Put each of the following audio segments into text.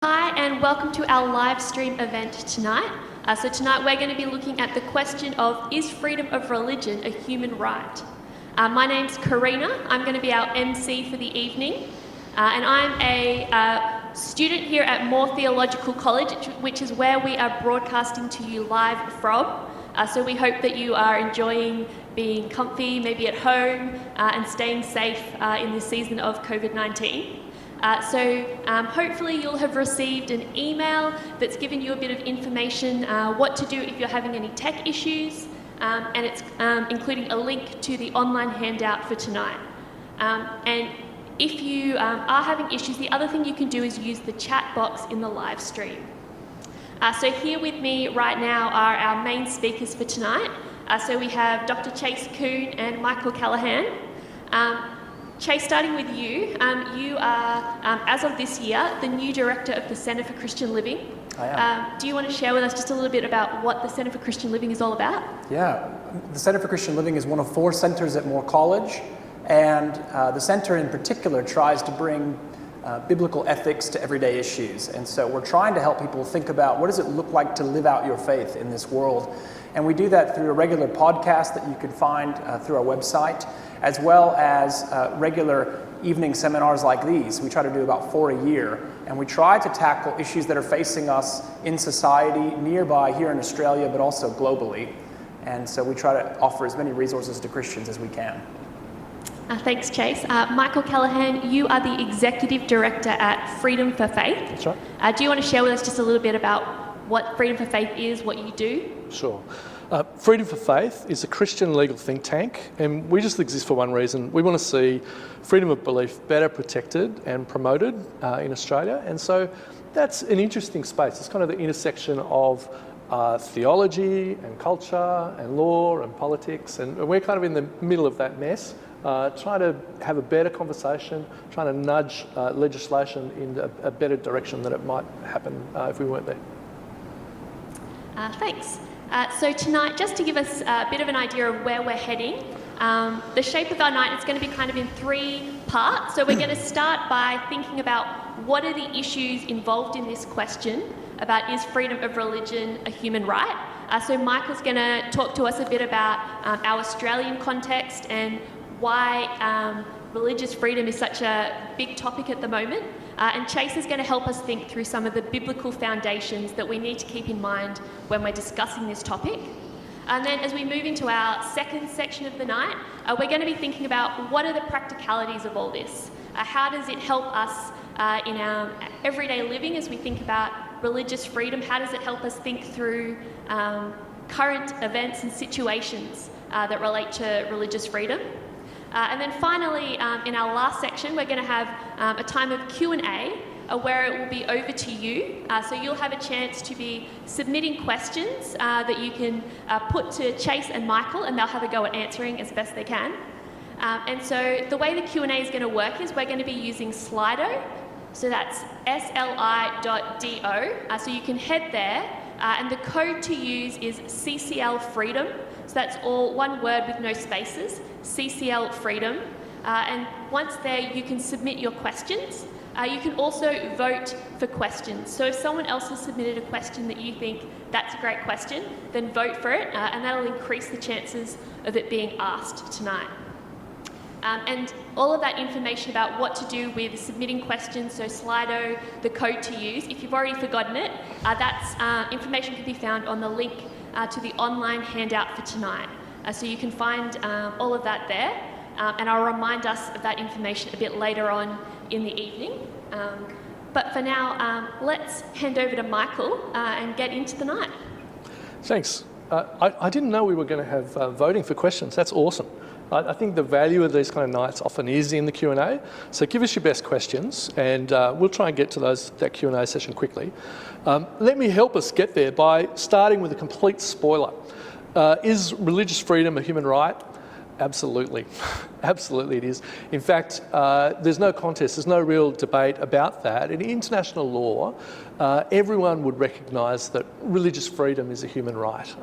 Hi and welcome to our live stream event tonight. So tonight we're going to be looking at the question of, is freedom of religion a human right? My name's Karina. I'm going to be our MC for the evening. And I'm a student here at Moore Theological College, which is where we are broadcasting to you live from. So we hope that you are enjoying being comfy, maybe at home, and staying safe in this season of COVID-19. Hopefully you'll have received an email that's given you a bit of information what to do if you're having any tech issues, and it's including a link to the online handout for tonight. And if you are having issues, the other thing you can do is use the chat box in the live stream. So here with me right now are our main speakers for tonight. So we have Dr. Chase Kuhn and Michael Callaghan. Chase, starting with you, you are, as of this year, the new director of the Centre for Christian Living. I am. Do you want to share with us just a little bit about what the Centre for Christian Living is all about? Yeah, the Centre for Christian Living is one of 4 centres at Moore College, and the centre in particular tries to bring biblical ethics to everyday issues. And so we're trying to help people think about what does it look like to live out your faith in this world. And we do that through a regular podcast that you can find through our website, as well as regular evening seminars like these. We try to do about 4 a year, and we try to tackle issues that are facing us in society, nearby here in Australia, but also globally. And so we try to offer as many resources to Christians as we can. Thanks, Chase. Michael Callaghan, you are the Executive Director at Freedom for Faith. That's right. Do you want to share with us just a little bit about what Freedom for Faith is, what you do? Sure. Freedom for Faith is a Christian legal think tank, and we just exist for one reason. We want to see freedom of belief better protected and promoted in Australia, and so that's an interesting space. It's kind of the intersection of theology and culture and law and politics, and we're kind of in the middle of that mess, trying to have a better conversation, trying to nudge legislation in a better direction than it might happen if we weren't there. Thanks. So tonight, just to give us a bit of an idea of where we're heading, the shape of our night is going to be kind of in 3 parts. So we're going to start by thinking about what are the issues involved in this question about, is freedom of religion a human right? So Michael's going to talk to us a bit about our Australian context and why religious freedom is such a big topic at the moment. And Chase is going to help us think through some of the biblical foundations that we need to keep in mind when we're discussing this topic. And then as we move into our second section of the night, we're going to be thinking about what are the practicalities of all this? How does it help us in our everyday living as we think about religious freedom? How does it help us think through current events and situations that relate to religious freedom? And then finally, in our last section, we're going to have a time of Q&A where it will be over to you. So you'll have a chance to be submitting questions that you can put to Chase and Michael, and they'll have a go at answering as best they can. And so the way the Q&A is going to work is we're going to be using Slido. So that's sli.do. So you can head there, and the code to use is CCL Freedom. So that's all one word with no spaces, CCL Freedom. And once there, you can submit your questions. You can also vote for questions. So if someone else has submitted a question that you think that's a great question, then vote for it, and that'll increase the chances of it being asked tonight. And all of that information about what to do with submitting questions, so Slido, the code to use, if you've already forgotten it, that's information can be found on the link to the online handout for tonight. So you can find all of that there, and I'll remind us of that information a bit later on in the evening. But for now, let's hand over to Michael and get into the night. Thanks. I didn't know we were going to have voting for questions. That's awesome. I think the value of these kind of nights often is in the Q&A. So give us your best questions, and we'll try and get to that Q&A session quickly. Let me help us get there by starting with a complete spoiler. Is religious freedom a human right? Absolutely. Absolutely it is. In fact, there's no contest, there's no real debate about that. In international law, everyone would recognise that religious freedom is a human right.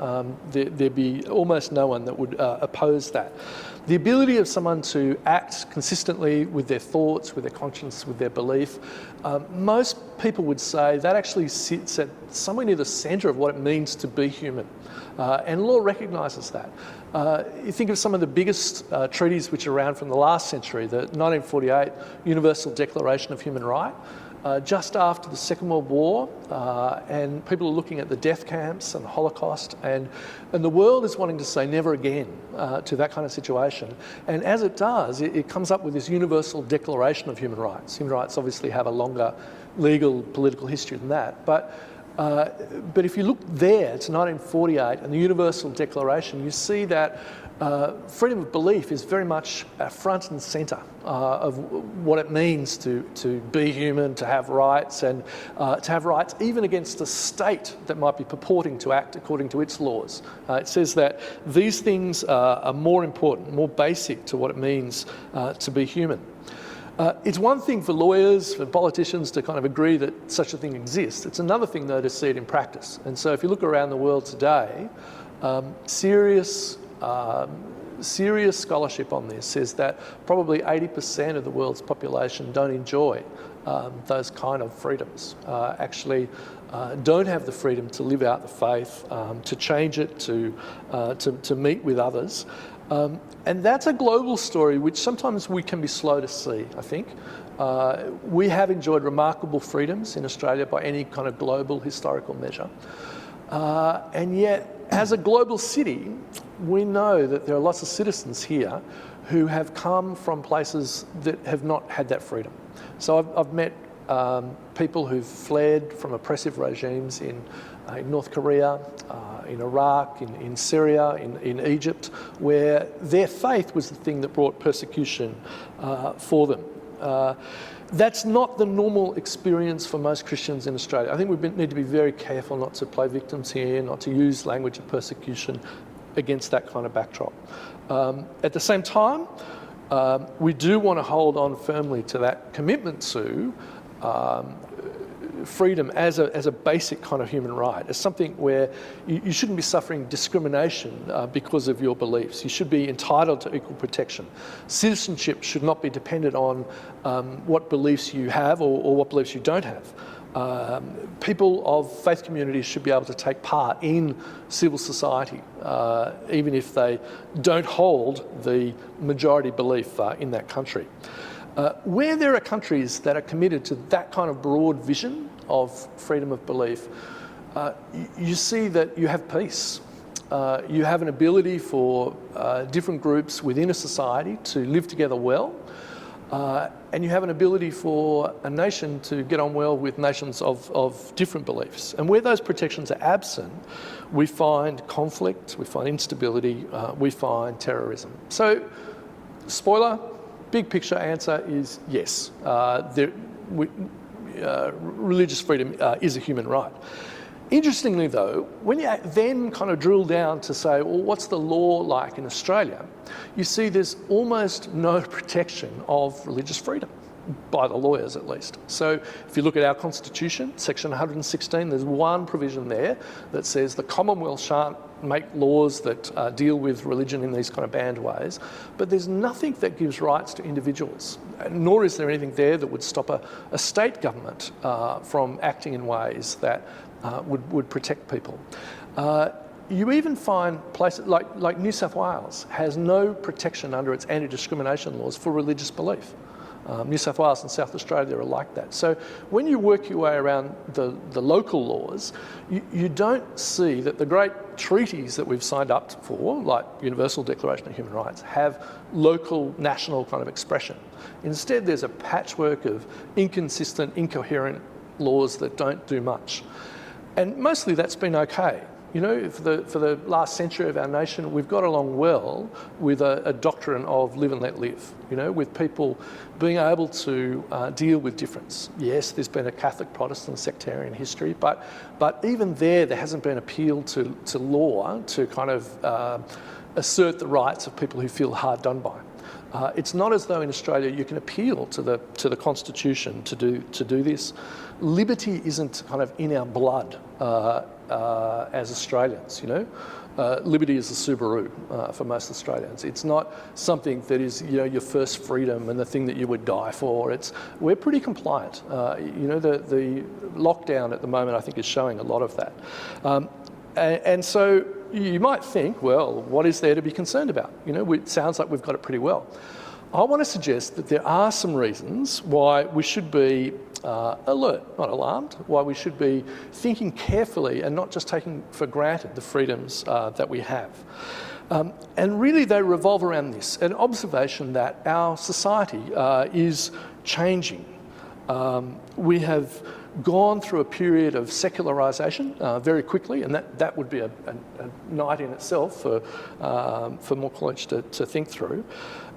There'd be almost no one that would oppose that. The ability of someone to act consistently with their thoughts, with their conscience, with their belief, most people would say that actually sits at somewhere near the centre of what it means to be human. And law recognises that. You think of some of the biggest treaties which are around from the last century, the 1948 Universal Declaration of Human Rights, just after the Second World War, and people are looking at the death camps and the Holocaust, and the world is wanting to say never again to that kind of situation. And as it does, it comes up with this Universal Declaration of Human Rights. Human rights obviously have a longer legal, political history than that. But if you look there to 1948 and the Universal Declaration, you see that freedom of belief is very much front and centre of what it means to be human, to have rights, and to have rights even against a state that might be purporting to act according to its laws. It says that these things are more important, more basic to what it means to be human. It's one thing for lawyers, for politicians to kind of agree that such a thing exists. It's another thing, though, to see it in practice. And so if you look around the world today, serious scholarship on this says that probably 80% of the world's population don't enjoy those kind of freedoms, actually don't have the freedom to live out the faith, to change it, to meet with others. And that's a global story which sometimes we can be slow to see, I think. We have enjoyed remarkable freedoms in Australia by any kind of global historical measure. And yet, as a global city, we know that there are lots of citizens here who have come from places that have not had that freedom. So I've met people who've fled from oppressive regimes in North Korea, in Iraq, in Syria, in Egypt, where their faith was the thing that brought persecution for them. That's not the normal experience for most Christians in Australia. I think we need to be very careful not to play victims here, not to use language of persecution against that kind of backdrop. At the same time, we do want to hold on firmly to that commitment to freedom as a basic kind of human right, as something where you shouldn't be suffering discrimination because of your beliefs. You should be entitled to equal protection. Citizenship should not be dependent on what beliefs you have or what beliefs you don't have. People of faith communities should be able to take part in civil society, even if they don't hold the majority belief in that country. Where there are countries that are committed to that kind of broad vision of freedom of belief, you see that you have peace. You have an ability for different groups within a society to live together well, and you have an ability for a nation to get on well with nations of different beliefs. And where those protections are absent, we find conflict, we find instability, we find terrorism. So, spoiler, big picture answer is yes. Religious freedom is a human right. Interestingly though, when you then kind of drill down to say, well, what's the law like in Australia? You see there's almost no protection of religious freedom, by the lawyers at least. So if you look at our Constitution, section 116, there's one provision there that says the Commonwealth shan't make laws that deal with religion in these kind of banned ways, but there's nothing that gives rights to individuals, nor is there anything there that would stop a state government from acting in ways that would protect people. You even find places like New South Wales has no protection under its anti-discrimination laws for religious belief. New South Wales and South Australia are like that. So when you work your way around the local laws, you don't see that the great treaties that we've signed up for, like Universal Declaration of Human Rights, have local, national kind of expression. Instead, there's a patchwork of inconsistent, incoherent laws that don't do much. And mostly that's been okay. You know, for the last century of our nation, we've got along well with a doctrine of live and let live, you know, with people being able to deal with difference. Yes, there's been a Catholic, Protestant, sectarian history, but even there hasn't been appeal to law to kind of assert the rights of people who feel hard done by. It's not as though in Australia you can appeal to the Constitution to do this. Liberty isn't kind of in our blood as Australians, you know. Liberty is a Subaru for most Australians. It's not something that is, you know, your first freedom and the thing that you would die for. We're pretty compliant. You know, the lockdown at the moment, I think, is showing a lot of that. And so you might think, well, what is there to be concerned about? You know, it sounds like we've got it pretty well. I want to suggest that there are some reasons why we should be alert, not alarmed, why we should be thinking carefully and not just taking for granted the freedoms that we have. And really they revolve around this, an observation that our society is changing. We have gone through a period of secularisation very quickly, and that would be a night in itself for Moore College to think through.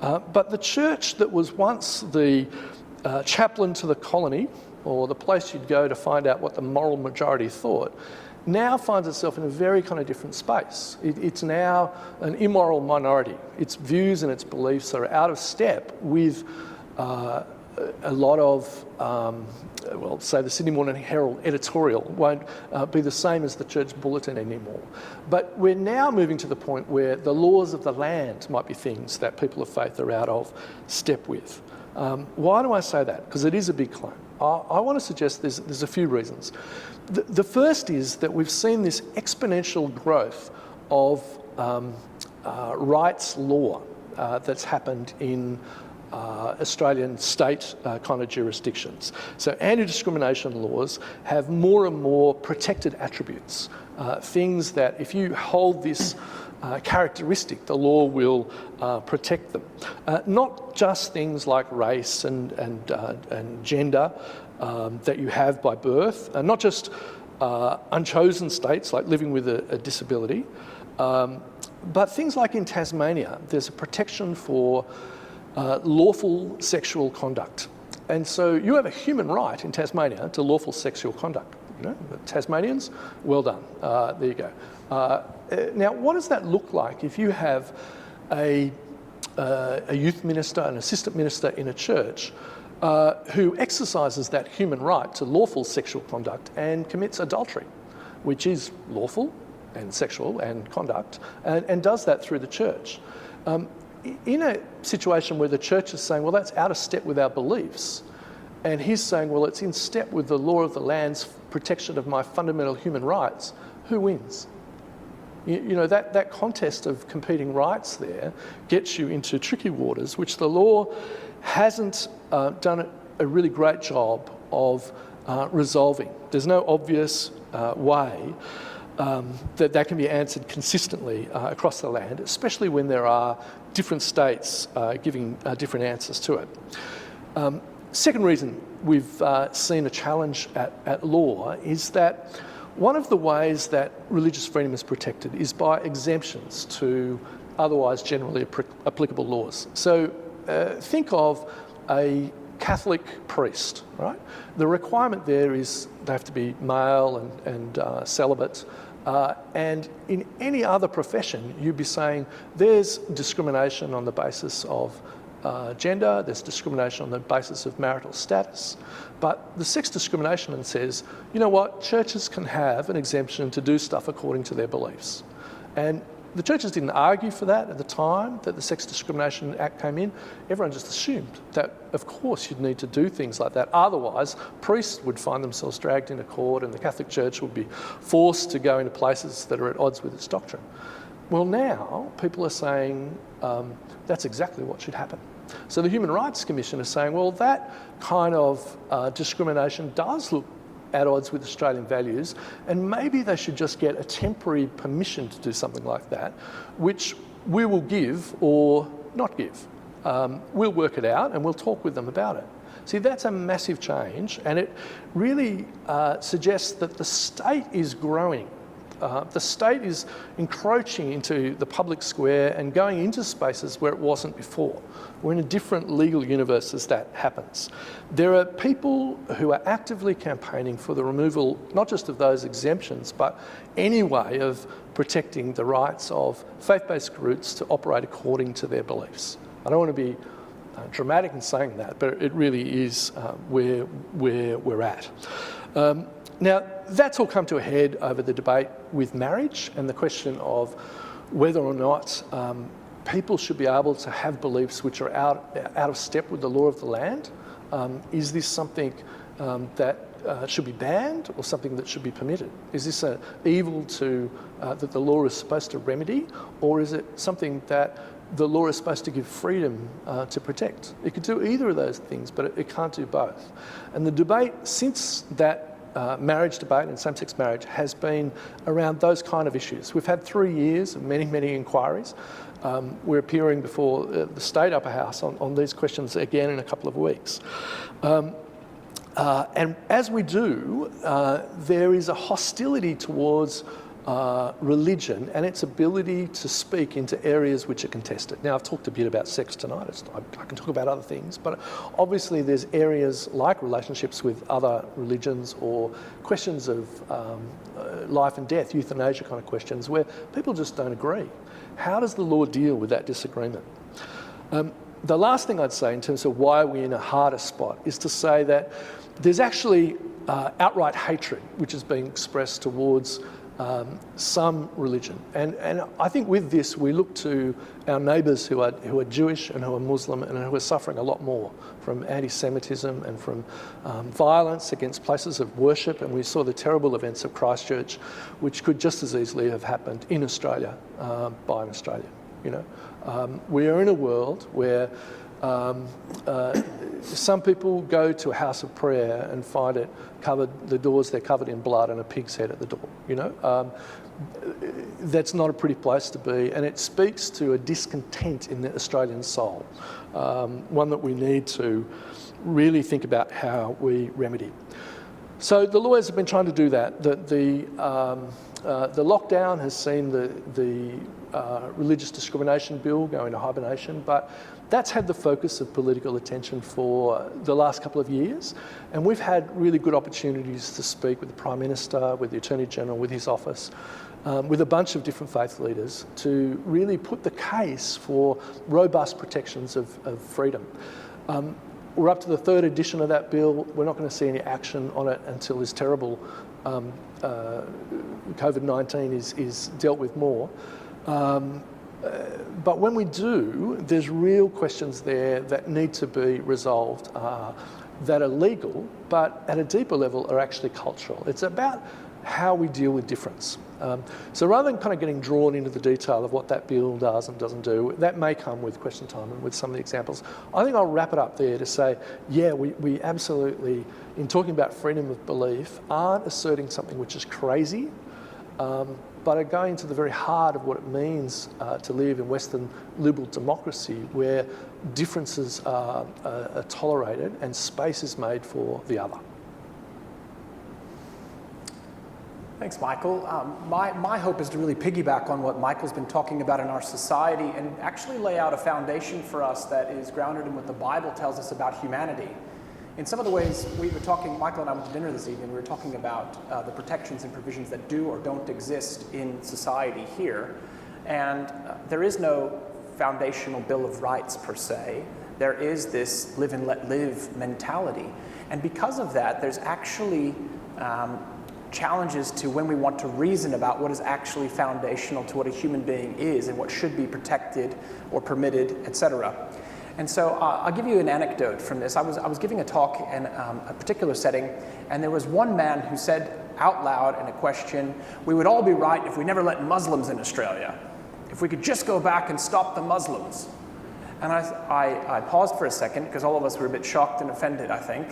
But the church that was once the chaplain to the colony, or the place you'd go to find out what the moral majority thought, now finds itself in a very kind of different space. It's now an immoral minority. Its views and its beliefs are out of step with a lot of, well, say the Sydney Morning Herald editorial won't be the same as the church bulletin anymore. But we're now moving to the point where the laws of the land might be things that people of faith are out of step with. Why do I say that? Because it is a big claim. I want to suggest there's a few reasons. The first is that we've seen this exponential growth of rights law that's happened in Australian state kind of jurisdictions. So anti-discrimination laws have more and more protected attributes, things that if you hold this characteristic, the law will protect them. Not just things like race and gender that you have by birth, not just unchosen states like living with a disability, but things like in Tasmania, there's a protection for lawful sexual conduct. And so you have a human right in Tasmania to lawful sexual conduct. You know, the Tasmanians, well done. There you go. Now, what does that look like if you have a youth minister, an assistant minister in a church who exercises that human right to lawful sexual conduct and commits adultery, which is lawful and sexual and conduct, and does that through the church? In a situation where the church is saying, well, that's out of step with our beliefs, and he's saying, well, it's in step with the law of the land's protection of my fundamental human rights, who wins? You know, that contest of competing rights there gets you into tricky waters, which the law hasn't done a really great job of resolving. There's no obvious way that can be answered consistently across the land, especially when there are different states giving different answers to it. Second reason we've seen a challenge at law is that one of the ways that religious freedom is protected is by exemptions to otherwise generally applicable laws. So think of a Catholic priest, right? The requirement there is they have to be male and celibate. And in any other profession, you'd be saying there's discrimination on the basis of gender, there's discrimination on the basis of marital status. But the sex discrimination one says, you know what, churches can have an exemption to do stuff according to their beliefs. And the churches didn't argue for that at the time that the Sex Discrimination Act came in. Everyone just assumed that, of course, you'd need to do things like that. Otherwise, priests would find themselves dragged into court and the Catholic Church would be forced to go into places that are at odds with its doctrine. Well, now people are saying that's exactly what should happen. So the Human Rights Commission is saying, well, that kind of discrimination does look at odds with Australian values, and maybe they should just get a temporary permission to do something like that, which we will give or not give. We'll work it out and we'll talk with them about it. See, that's a massive change, and it really suggests that the state is growing The state is encroaching into the public square and going into spaces where it wasn't before. We're in a different legal universe as that happens. There are people who are actively campaigning for the removal, not just of those exemptions, but any way of protecting the rights of faith-based groups to operate according to their beliefs. I don't want to be dramatic in saying that, but it really is where we're at. Now, that's all come to a head over the debate with marriage and the question of whether or not people should be able to have beliefs which are out of step with the law of the land. Is this something that should be banned or something that should be permitted? Is this an evil that the law is supposed to remedy, or is it something that the law is supposed to give freedom to protect? It could do either of those things, but it can't do both. And the debate since that marriage debate and same-sex marriage has been around those kind of issues. We've had 3 years of many, many inquiries. We're appearing before the state upper house on these questions again in a couple of weeks. And as we do, there is a hostility towards religion and its ability to speak into areas which are contested. Now, I've talked a bit about sex tonight. I can talk about other things, but obviously there's areas like relationships with other religions or questions of life and death, euthanasia kind of questions, where people just don't agree. How does the law deal with that disagreement? The last thing I'd say in terms of why we're in a harder spot is to say that there's actually outright hatred which is being expressed towards some religion, and I think with this we look to our neighbours who are Jewish and who are Muslim and who are suffering a lot more from anti-Semitism and from violence against places of worship. And we saw the terrible events of Christchurch, which could just as easily have happened in Australia by an Australian. You know, we are in a world where some people go to a house of prayer and find it covered, the doors, they're covered in blood and a pig's head at the door, you know. That's not a pretty place to be, and it speaks to a discontent in the Australian soul, one that we need to really think about how we remedy. So the lawyers have been trying to do that. The lockdown has seen the religious discrimination bill go into hibernation, but that's had the focus of political attention for the last couple of years, and we've had really good opportunities to speak with the Prime Minister, with the Attorney General, with his office, with a bunch of different faith leaders to really put the case for robust protections of freedom. We're up to the 3rd edition of that bill. We're not going to see any action on it until this terrible COVID-19 is dealt with more. But when we do, there's real questions there that need to be resolved that are legal, but at a deeper level are actually cultural. It's about how we deal with difference. So rather than kind of getting drawn into the detail of what that bill does and doesn't do, that may come with question time and with some of the examples. I think I'll wrap it up there to say, yeah, we absolutely, in talking about freedom of belief, aren't asserting something which is crazy, but are going to the very heart of what it means to live in Western liberal democracy, where differences are tolerated and space is made for the other. Thanks, Michael. My hope is to really piggyback on what Michael's been talking about in our society and actually lay out a foundation for us that is grounded in what the Bible tells us about humanity. In some of the ways we were talking, Michael and I went to dinner this evening, we were talking about the protections and provisions that do or don't exist in society here. And there is no foundational Bill of Rights per se. There is this live and let live mentality. And because of that, there's actually challenges to when we want to reason about what is actually foundational to what a human being is and what should be protected or permitted, etc. And so I'll give you an anecdote from this. I was giving a talk in a particular setting, and there was one man who said out loud in a question, "We would all be right if we never let Muslims in Australia. If we could just go back and stop the Muslims." And I paused for a second, because all of us were a bit shocked and offended, I think,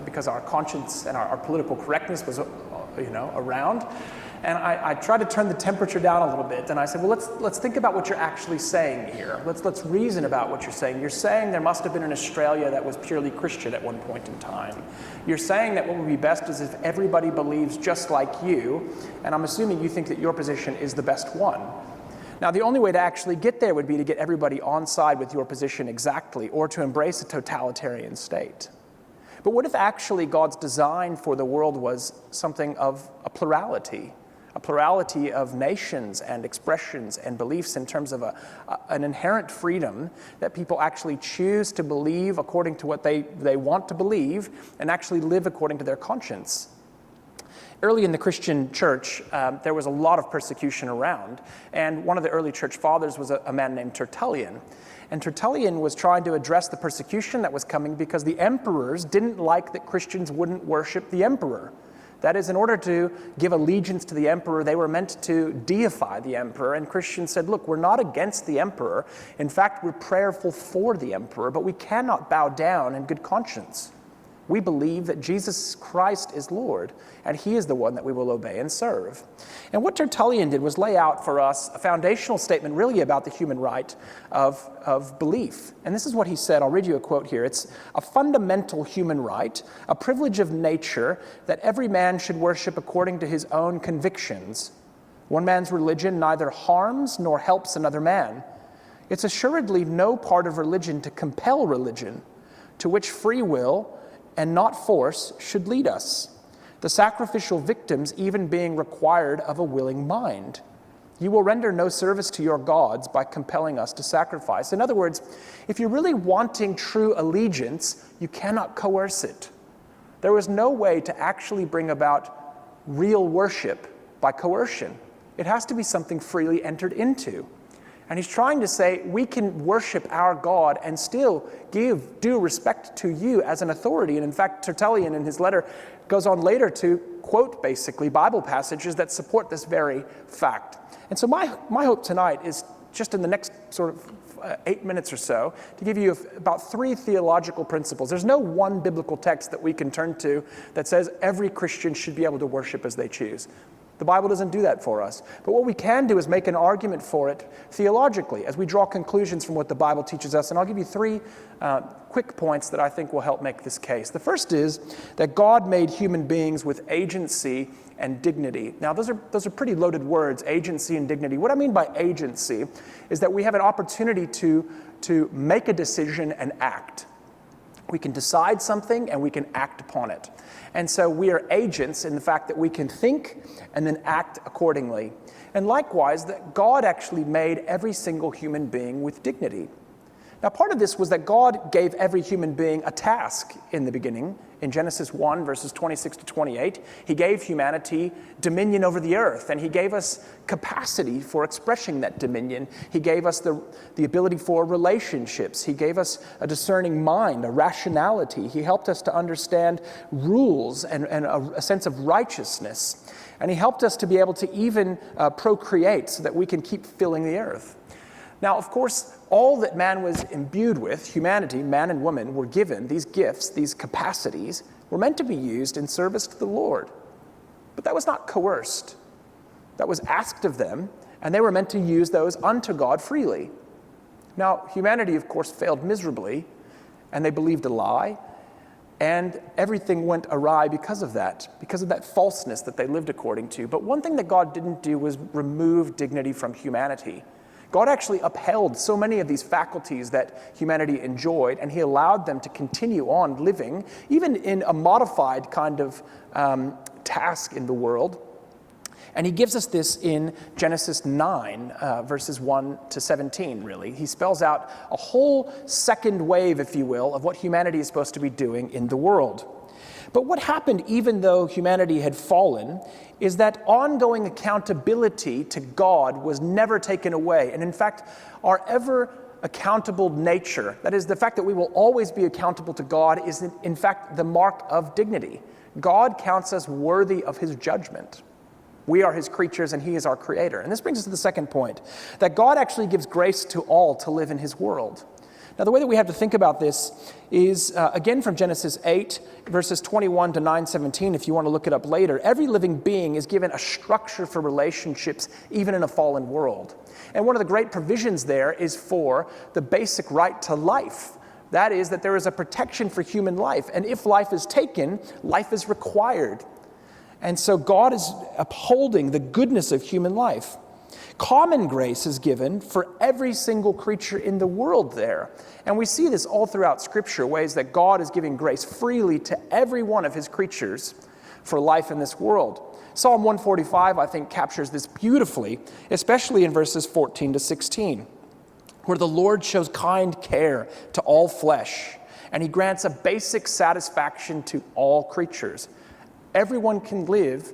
because our conscience and our political correctness was, around. And I tried to turn the temperature down a little bit, and I said, well, let's think about what you're actually saying here. Let's reason about what you're saying. You're saying there must have been an Australia that was purely Christian at one point in time. You're saying that what would be best is if everybody believes just like you, and I'm assuming you think that your position is the best one. Now, the only way to actually get there would be to get everybody on side with your position exactly, or to embrace a totalitarian state. But what if actually God's design for the world was something of a plurality of nations and expressions and beliefs in terms of an inherent freedom that people actually choose to believe according to what they want to believe and actually live according to their conscience? Early in the Christian church, there was a lot of persecution around, and one of the early church fathers was a man named Tertullian. And Tertullian was trying to address the persecution that was coming because the emperors didn't like that Christians wouldn't worship the emperor. That is, in order to give allegiance to the emperor, they were meant to deify the emperor. And Christians said, look, we're not against the emperor. In fact, we're prayerful for the emperor, but we cannot bow down in good conscience. We believe that Jesus Christ is Lord, and he is the one that we will obey and serve. And what Tertullian did was lay out for us a foundational statement really about the human right of belief. And this is what he said. I'll read you a quote here. It's a fundamental human right, a privilege of nature that every man should worship according to his own convictions. One man's religion neither harms nor helps another man. It's assuredly no part of religion to compel religion, to which free will and not force should lead us, the sacrificial victims even being required of a willing mind. You will render no service to your gods by compelling us to sacrifice. In other words, if you're really wanting true allegiance, you cannot coerce it. There is no way to actually bring about real worship by coercion. It has to be something freely entered into. And he's trying to say we can worship our God and still give due respect to you as an authority. And in fact, Tertullian in his letter goes on later to quote basically Bible passages that support this very fact. And so my hope tonight is just in the next sort of 8 minutes or so to give you about 3 theological principles. There's no one biblical text that we can turn to that says every Christian should be able to worship as they choose. The Bible doesn't do that for us. But what we can do is make an argument for it theologically as we draw conclusions from what the Bible teaches us. And I'll give you 3 quick points that I think will help make this case. The first is that God made human beings with agency and dignity. Now, those are pretty loaded words, agency and dignity. What I mean by agency is that we have an opportunity to make a decision and act. We can decide something and we can act upon it. And so we are agents in the fact that we can think and then act accordingly. And likewise, that God actually made every single human being with dignity. Now, part of this was that God gave every human being a task in the beginning. In Genesis 1, verses 26 to 28, he gave humanity dominion over the earth, and he gave us capacity for expressing that dominion. He gave us the ability for relationships. He gave us a discerning mind, a rationality. He helped us to understand rules and a sense of righteousness. And he helped us to be able to even procreate so that we can keep filling the earth. Now, of course, all that man was imbued with, humanity, man and woman, were given these gifts, these capacities, were meant to be used in service to the Lord. But that was not coerced. That was asked of them, and they were meant to use those unto God freely. Now, humanity, of course, failed miserably, and they believed a lie, and everything went awry because of that falseness that they lived according to. But one thing that God didn't do was remove dignity from humanity. God actually upheld so many of these faculties that humanity enjoyed, and he allowed them to continue on living, even in a modified kind of task in the world. And he gives us this in Genesis 9, verses 1 to 17, really. He spells out a whole second wave, if you will, of what humanity is supposed to be doing in the world. But what happened, even though humanity had fallen, is that ongoing accountability to God was never taken away. And in fact, our ever accountable nature, that is, the fact that we will always be accountable to God, is in fact the mark of dignity. God counts us worthy of his judgment. We are his creatures and he is our creator. And this brings us to the second point, that God actually gives grace to all to live in his world. Now, the way that we have to think about this is, again, from Genesis 8, verses 21 to 9:17, if you want to look it up later. Every living being is given a structure for relationships, even in a fallen world. And one of the great provisions there is for the basic right to life. That is, that there is a protection for human life. And if life is taken, life is required. And so God is upholding the goodness of human life. Common grace is given for every single creature in the world there. And we see this all throughout Scripture, ways that God is giving grace freely to every one of his creatures for life in this world. Psalm 145, I think, captures this beautifully, especially in verses 14 to 16, where the Lord shows kind care to all flesh, and he grants a basic satisfaction to all creatures. Everyone can live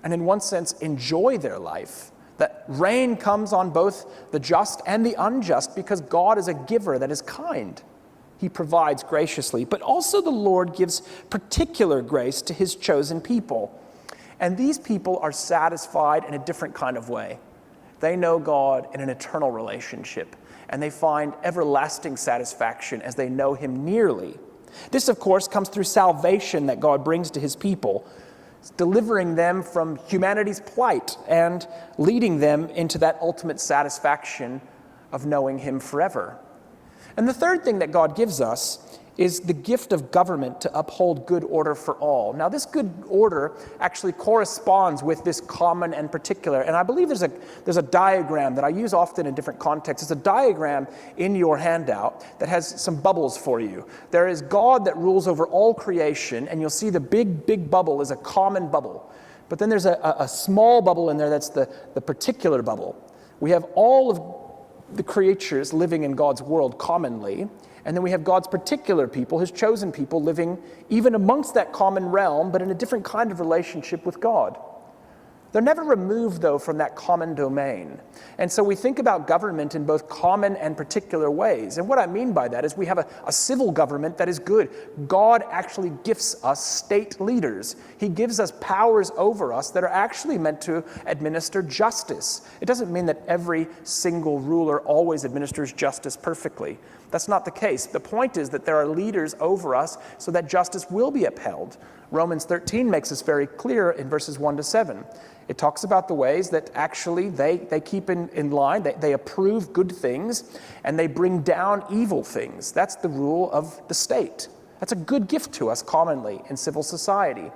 and, in one sense, enjoy their life. That rain comes on both the just and the unjust because God is a giver that is kind. He provides graciously, but also the Lord gives particular grace to his chosen people. And these people are satisfied in a different kind of way. They know God in an eternal relationship, and they find everlasting satisfaction as they know him nearly. This, of course, comes through salvation that God brings to his people, delivering them from humanity's plight and leading them into that ultimate satisfaction of knowing him forever. And the third thing that God gives us is the gift of government to uphold good order for all. Now, this good order actually corresponds with this common and particular. And I believe there's a diagram that I use often in different contexts. It's a diagram in your handout that has some bubbles for you. There is God that rules over all creation, and you'll see the big bubble is a common bubble. But then there's a small bubble in there that's the particular bubble. We have all of the creatures living in God's world commonly, and then we have God's particular people, his chosen people, living even amongst that common realm, but in a different kind of relationship with God. They're never removed, though, from that common domain. And so we think about government in both common and particular ways. And what I mean by that is we have a civil government that is good. God actually gifts us state leaders. He gives us powers over us that are actually meant to administer justice. It doesn't mean that every single ruler always administers justice perfectly. That's not the case. The point is that there are leaders over us so that justice will be upheld. Romans 13 makes this very clear in verses 1 to 7. It talks about the ways that actually they keep in line, they approve good things, and they bring down evil things. That's the rule of the state. That's a good gift to us commonly in civil society.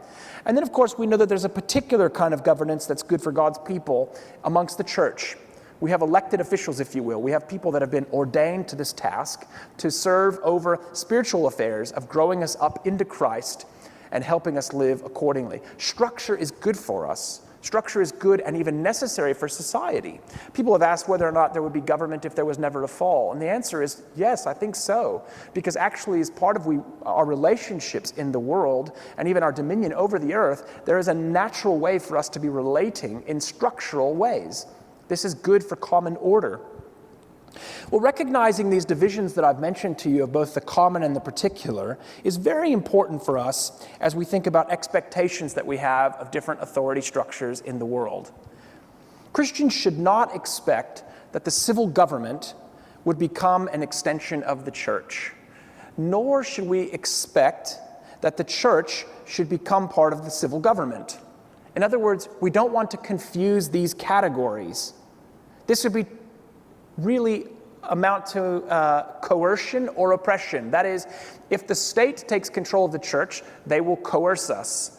And then, of course, we know that there's a particular kind of governance that's good for God's people amongst the church. We have elected officials, if you will. We have people that have been ordained to this task to serve over spiritual affairs of growing us up into Christ and helping us live accordingly. Structure is good for us. Structure is good and even necessary for society. People have asked whether or not there would be government if there was never a fall. And the answer is yes, I think so. Because actually, as part of our relationships in the world and even our dominion over the earth, there is a natural way for us to be relating in structural ways. This is good for common order. Well, recognizing these divisions that I've mentioned to you of both the common and the particular is very important for us as we think about expectations that we have of different authority structures in the world. Christians should not expect that the civil government would become an extension of the church, nor should we expect that the church should become part of the civil government. In other words, we don't want to confuse these categories. This would be really amount to coercion or oppression. That is, if the state takes control of the church, they will coerce us.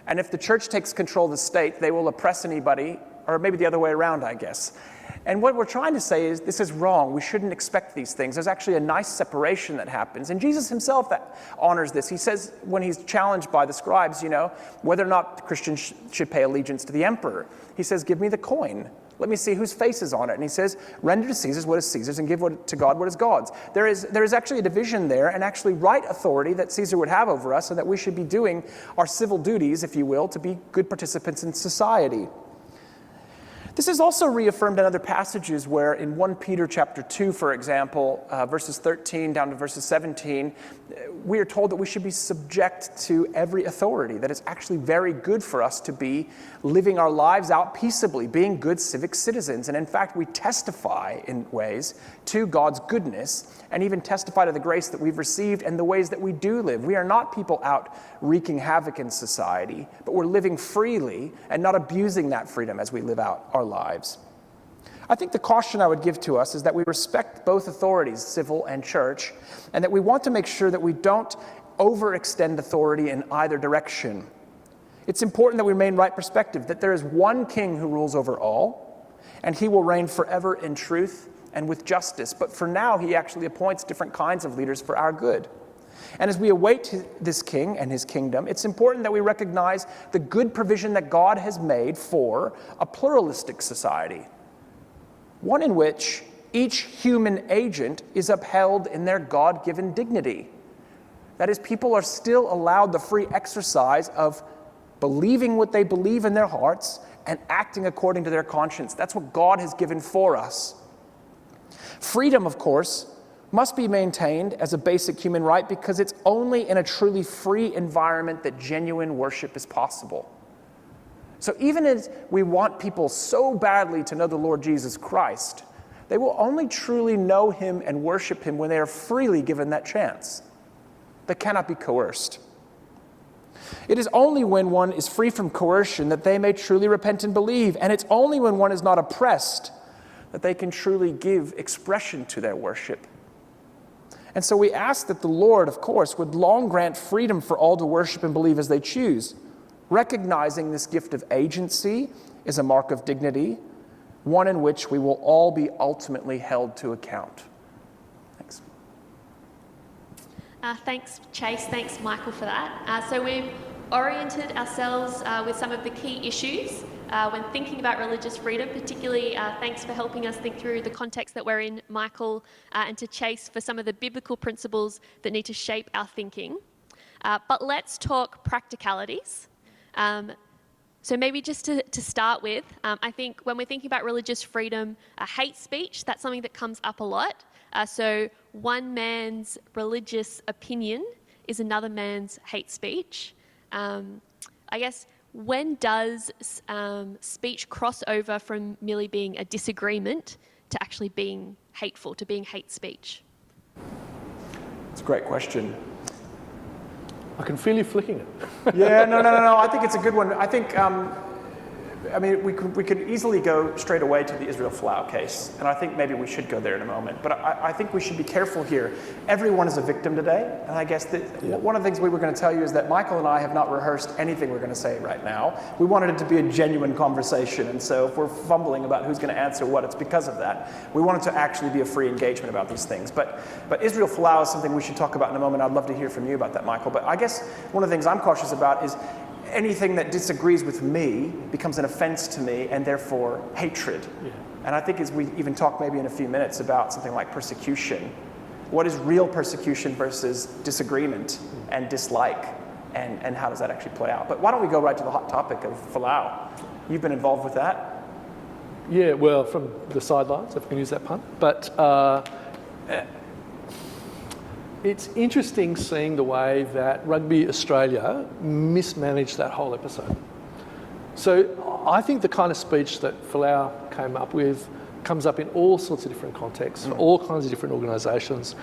And if the church takes control of the state, they will oppress anybody, or maybe the other way around, I guess. And what we're trying to say is this is wrong. We shouldn't expect these things. There's actually a nice separation that happens. And Jesus himself honors this. He says when he's challenged by the scribes, whether or not Christians should pay allegiance to the emperor, he says, give me the coin. Let me see whose face is on it. And he says, render to Caesar what is Caesar's and give to God what is God's. There is actually a division there and actually right authority that Caesar would have over us and that we should be doing our civil duties, if you will, to be good participants in society. This is also reaffirmed in other passages where in 1 Peter chapter 2, for example, verses 13 down to verses 17, we are told that we should be subject to every authority, that it's actually very good for us to be living our lives out peaceably, being good civic citizens. And in fact, we testify in ways to God's goodness and even testify to the grace that we've received and the ways that we do live. We are not people out wreaking havoc in society, but we're living freely and not abusing that freedom as we live out our lives. I think the caution I would give to us is that we respect both authorities, civil and church, and that we want to make sure that we don't overextend authority in either direction. It's important that we remain right perspective, that there is one king who rules over all, and he will reign forever in truth and with justice. But for now, he actually appoints different kinds of leaders for our good. And as we await this king and his kingdom, it's important that we recognize the good provision that God has made for a pluralistic society, one in which each human agent is upheld in their God-given dignity. That is, people are still allowed the free exercise of believing what they believe in their hearts and acting according to their conscience. That's what God has given for us. Freedom, of course, must be maintained as a basic human right because it's only in a truly free environment that genuine worship is possible. So even as we want people so badly to know the Lord Jesus Christ, they will only truly know him and worship him when they are freely given that chance. They cannot be coerced. It is only when one is free from coercion that they may truly repent and believe, and it's only when one is not oppressed that they can truly give expression to their worship. And so we ask that the Lord, of course, would long grant freedom for all to worship and believe as they choose, recognizing this gift of agency is a mark of dignity, one in which we will all be ultimately held to account. Thanks. Thanks, Chase. Thanks, Michael, for that. So we've oriented ourselves with some of the key issues when thinking about religious freedom, particularly thanks for helping us think through the context that we're in, Michael, and to Chase for some of the biblical principles that need to shape our thinking. But let's talk practicalities. So maybe just to start with, I think when we're thinking about religious freedom, hate speech, that's something that comes up a lot. So one man's religious opinion is another man's hate speech. I guess, when does speech cross over from merely being a disagreement to actually being hateful, to being hate speech? It's a great question. I can feel you flicking it. Yeah, no. I think it's a good one. I think, we could easily go straight away to the Israel Folau case, and I think maybe we should go there in a moment. But I think we should be careful here. Everyone is a victim today, and I guess one of the things we were going to tell you is that Michael and I have not rehearsed anything we're going to say right now. We wanted it to be a genuine conversation, and so if we're fumbling about who's going to answer what, it's because of that. We want it to actually be a free engagement about these things. But Israel Folau is something we should talk about in a moment. I'd love to hear from you about that, Michael. But I guess one of the things I'm cautious about is anything that disagrees with me becomes an offense to me and therefore hatred. Yeah. And I think as we even talk maybe in a few minutes about something like persecution, what is real persecution versus disagreement and dislike, and how does that actually play out? But why don't we go right to the hot topic of Folau? You've been involved with that? Yeah, well, from the sidelines, if I can use that pun. But it's interesting seeing the way that Rugby Australia mismanaged that whole episode. So I think the kind of speech that Folau came up with comes up in all sorts of different contexts, for all kinds of different organisations,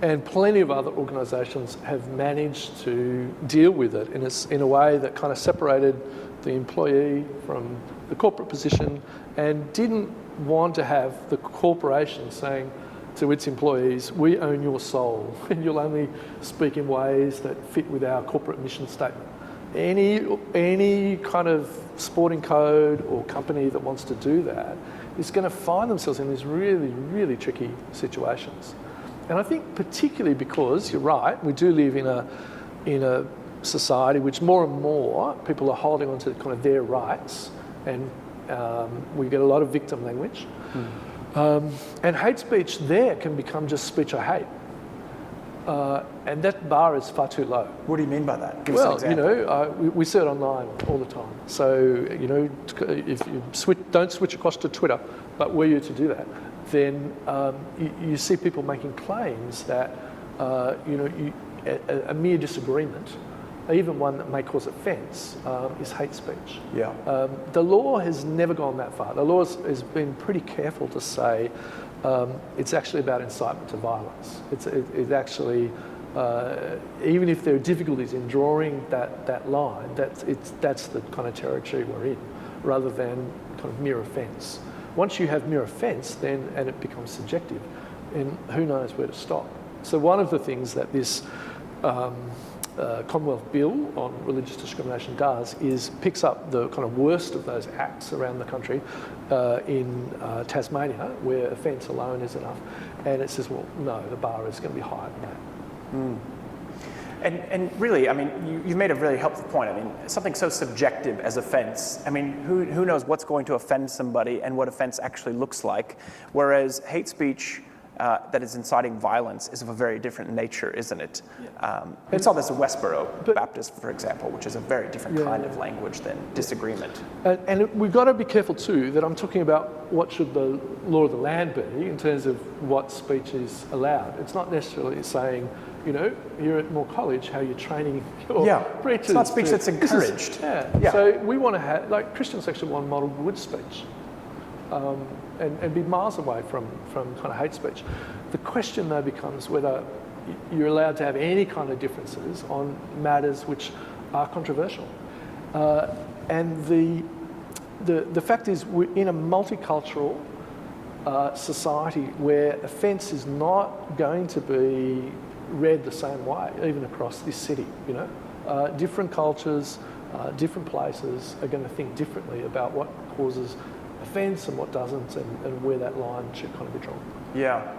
and plenty of other organisations have managed to deal with it in a way that kind of separated the employee from the corporate position and didn't want to have the corporation saying to its employees, we own your soul and you'll only speak in ways that fit with our corporate mission statement. Any kind of sporting code or company that wants to do that is going to find themselves in these really, really tricky situations. And I think particularly because, you're right, we do live in a society which more and more people are holding on to kind of their rights, and we get a lot of victim language. And hate speech there can become just speech I hate. And that bar is far too low. What do you mean by that? Give us an Well, example. we see it online all the time. So, if you don't switch across to Twitter, but were you to do that, then you see people making claims that, a mere disagreement, even one that may cause offence, is hate speech. Yeah. The law has never gone that far. The law has been pretty careful to say it's actually about incitement to violence. It's actually, even if there are difficulties in drawing that line, that's the kind of territory we're in, rather than kind of mere offence. Once you have mere offence, and it becomes subjective, and who knows where to stop. So one of the things that this Commonwealth Bill on religious discrimination does is picks up the kind of worst of those acts around the country in Tasmania, where offence alone is enough, and it says, well, no, the bar is going to be higher than that. And really, I mean, you've made a really helpful point. I mean, something so subjective as offence, I mean, who knows what's going to offend somebody and what offence actually looks like, whereas hate speech that is inciting violence is of a very different nature, isn't it? Yeah. We saw this at Westboro Baptist, for example, which is a very different kind of language than disagreement. And we've got to be careful too that I'm talking about what should the law of the land be in terms of what speech is allowed. It's not necessarily saying, here at Moore College, how you're training your preachers. It's not speech that's encouraged. Yeah. So we want to have, Christians actually want model good speech. And be miles away from kind of hate speech. The question though becomes whether you're allowed to have any kind of differences on matters which are controversial. And the fact is, we're in a multicultural society where offence is not going to be read the same way, even across this city. Different cultures, different places are going to think differently about what causes offence and what doesn't, and where that line should kind of be drawn. Yeah.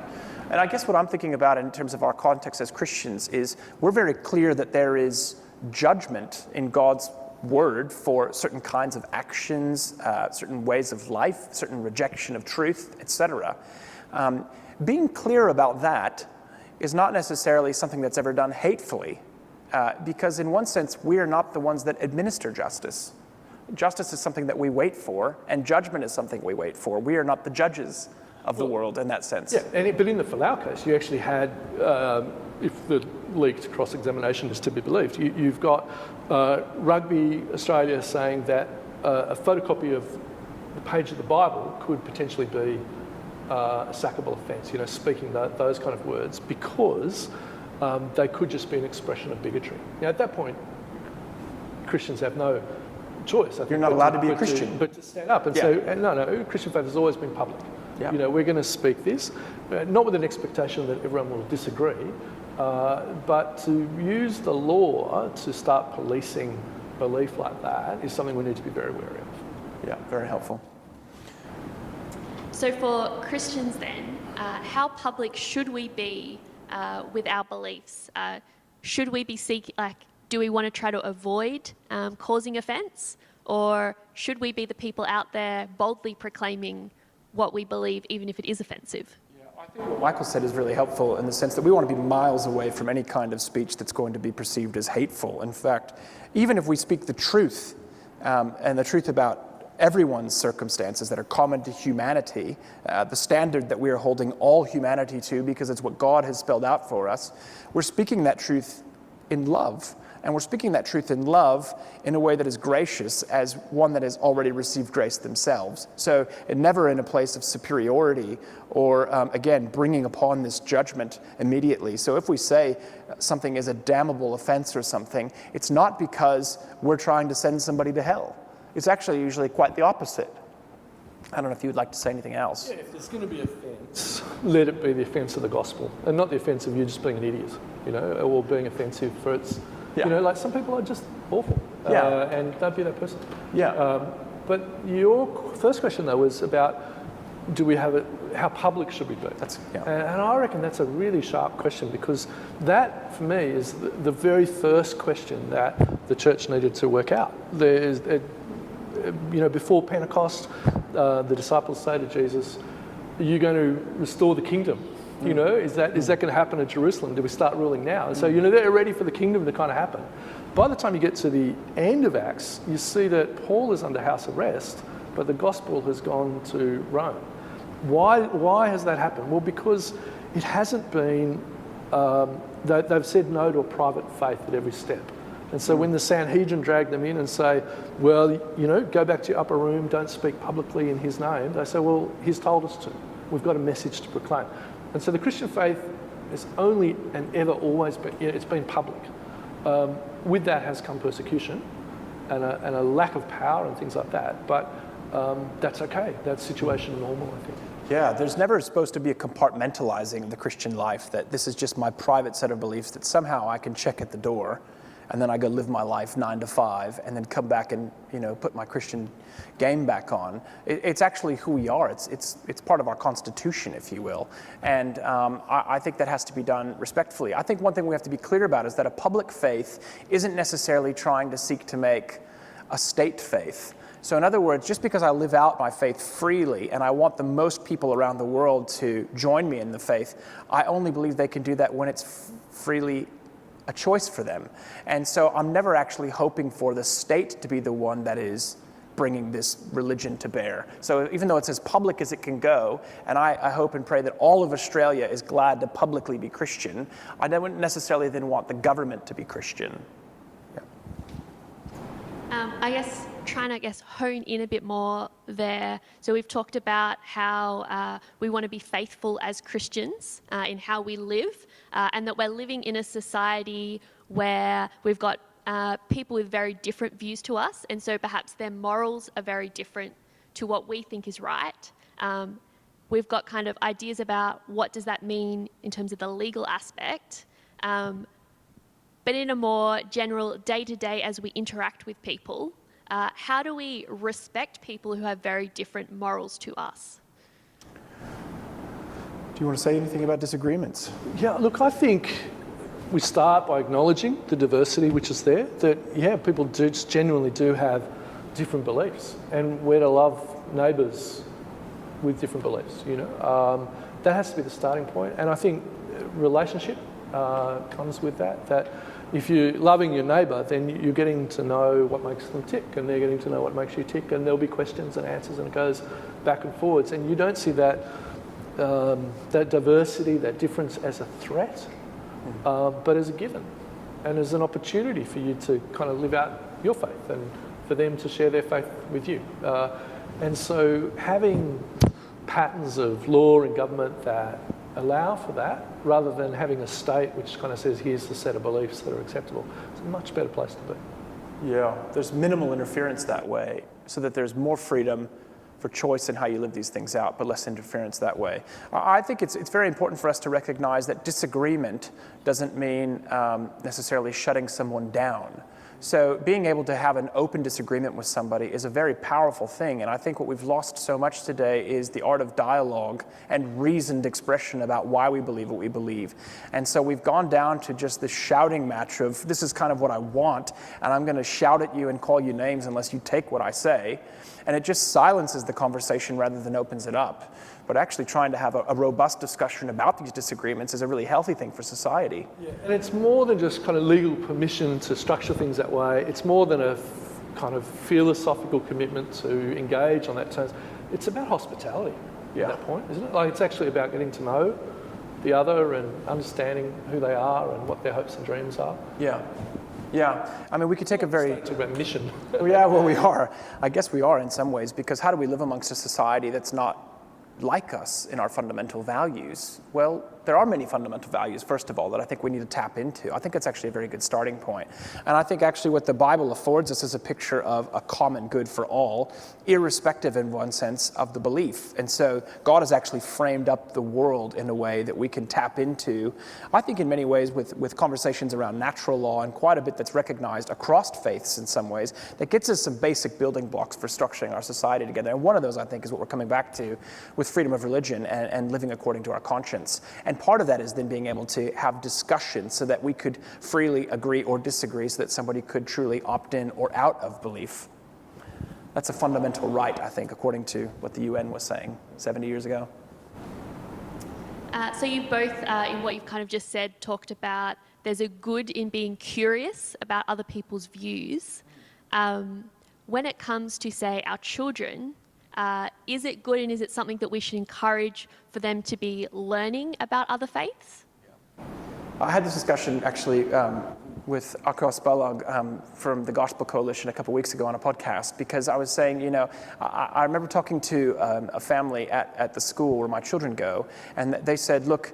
And I guess what I'm thinking about in terms of our context as Christians is we're very clear that there is judgment in God's word for certain kinds of actions, certain ways of life, certain rejection of truth, etc. Being clear about that is not necessarily something that's ever done hatefully, because in one sense, we are not the ones that administer justice. Justice is something that we wait for, and judgment is something we wait for. We are not the judges of the world in that sense. Yeah, but in the Folau case, you actually had, if the leaked cross-examination is to be believed, you've got Rugby Australia saying that a photocopy of the page of the Bible could potentially be a sackable offence, speaking those kind of words, because they could just be an expression of bigotry. Now, at that point, Christians have no choice. I think, you're not allowed to be a Christian. But to stand up and say, no, Christian faith has always been public. Yeah. We're going to speak this, not with an expectation that everyone will disagree, but to use the law to start policing belief like that is something we need to be very wary of. Yeah, very helpful. So for Christians then, how public should we be with our beliefs? Should we be do we want to try to avoid causing offence? Or should we be the people out there boldly proclaiming what we believe, even if it is offensive? Yeah, I think what Michael said is really helpful in the sense that we want to be miles away from any kind of speech that's going to be perceived as hateful. In fact, even if we speak the truth, and the truth about everyone's circumstances that are common to humanity, the standard that we are holding all humanity to because it's what God has spelled out for us, we're speaking that truth in love. And we're speaking that truth in love in a way that is gracious, as one that has already received grace themselves. So never in a place of superiority or, again, bringing upon this judgment immediately. So if we say something is a damnable offense or something, it's not because we're trying to send somebody to hell. It's actually usually quite the opposite. I don't know if you would like to say anything else. Yeah, if there's going to be offence, let it be the offence of the gospel, and not the offence of you just being an idiot, or being offensive for its... Yeah. Some people are just awful, and don't be that person. Yeah. But your first question, though, was about how public should we be? And I reckon that's a really sharp question, because that, for me, is the very first question that the church needed to work out. Before Pentecost, the disciples say to Jesus, "Are you going to restore the kingdom?" You know, is that going to happen in Jerusalem? Do we start ruling now? And so, you know, they're ready for the kingdom to kind of happen. By the time you get to the end of Acts, you see that Paul is under house arrest, but the gospel has gone to Rome. Why has that happened? Well, because it hasn't been, they've said no to a private faith at every step. And so when the Sanhedrin drag them in and say, well, you know, go back to your upper room, don't speak publicly in his name, they say, well, he's told us to. We've got a message to proclaim. And so the Christian faith has only and ever always been, you know, it's been public. With that has come persecution and a lack of power and things like that. But that's okay. That's situation normal, I think. Yeah, there's never supposed to be a compartmentalizing of the Christian life, that this is just my private set of beliefs that somehow I can check at the door and then I go live my life 9 to 5 and then come back and, you know, put my Christian game back on. It's actually who we are. It's part of our constitution, if you will. And I think that has to be done respectfully. I think one thing we have to be clear about is that a public faith isn't necessarily trying to seek to make a state faith. So in other words, just because I live out my faith freely and I want the most people around the world to join me in the faith, I only believe they can do that when it's freely a choice for them. And so I'm never actually hoping for the state to be the one that is bringing this religion to bear. So even though it's as public as it can go, and I hope and pray that all of Australia is glad to publicly be Christian, I wouldn't necessarily then want the government to be Christian. I guess trying to hone in a bit more there. So we've talked about how we want to be faithful as Christians in how we live, and that we're living in a society where we've got people with very different views to us, and so perhaps their morals are very different to what we think is right. We've got kind of ideas about what does that mean in terms of the legal aspect. But in a more general day-to-day, as we interact with people, how do we respect people who have very different morals to us? Do you want to say anything about disagreements? Yeah, look, I think we start by acknowledging the diversity which is there, that, yeah, people genuinely do have different beliefs, and we're to love neighbours with different beliefs, you know. That has to be the starting point, and I think relationship comes with that if you're loving your neighbour, then you're getting to know what makes them tick, and they're getting to know what makes you tick, and there'll be questions and answers, and it goes back and forwards. And you don't see that that diversity, that difference as a threat, but as a given, and as an opportunity for you to kind of live out your faith, and for them to share their faith with you. And so having patterns of law and government that allow for that, rather than having a state which kind of says, here's the set of beliefs that are acceptable, it's a much better place to be. Yeah, there's minimal interference that way, so that there's more freedom for choice in how you live these things out, but less interference that way. I think it's very important for us to recognize that disagreement doesn't mean necessarily shutting someone down. So being able to have an open disagreement with somebody is a very powerful thing, and I think what we've lost so much today is the art of dialogue and reasoned expression about why we believe what we believe. And so we've gone down to just this shouting match of, this is kind of what I want, and I'm going to shout at you and call you names unless you take what I say. And it just silences the conversation rather than opens it up. But actually trying to have a robust discussion about these disagreements is a really healthy thing for society. Yeah, and it's more than just kind of legal permission to structure things that way. It's more than a kind of philosophical commitment to engage on that terms. It's about hospitality at that point, isn't it? Like, it's actually about getting to know the other and understanding who they are and what their hopes and dreams are. Yeah. Yeah, I mean, we could take a very... Talk about mission. Yeah, well, we are. I guess we are in some ways, because how do we live amongst a society that's not like us in our fundamental values? Well, there are many fundamental values, first of all, that I think we need to tap into. I think it's actually a very good starting point. And I think actually what the Bible affords us is a picture of a common good for all, irrespective in one sense of the belief. And so God has actually framed up the world in a way that we can tap into, I think in many ways with conversations around natural law, and quite a bit that's recognized across faiths in some ways, that gets us some basic building blocks for structuring our society together. And one of those, I think, is what we're coming back to with freedom of religion and living according to our conscience. And part of that is then being able to have discussions so that we could freely agree or disagree, so that somebody could truly opt in or out of belief. That's a fundamental right, I think, according to what the UN was saying 70 years ago. So you both, in what you've kind of just said, talked about there's a good in being curious about other people's views. When it comes to, say, our children, is it good and is it something that we should encourage for them to be learning about other faiths? I had this discussion actually with Akos Balag from the Gospel Coalition a couple of weeks ago on a podcast, because I was saying, I remember talking to a family at the school where my children go, and they said, look,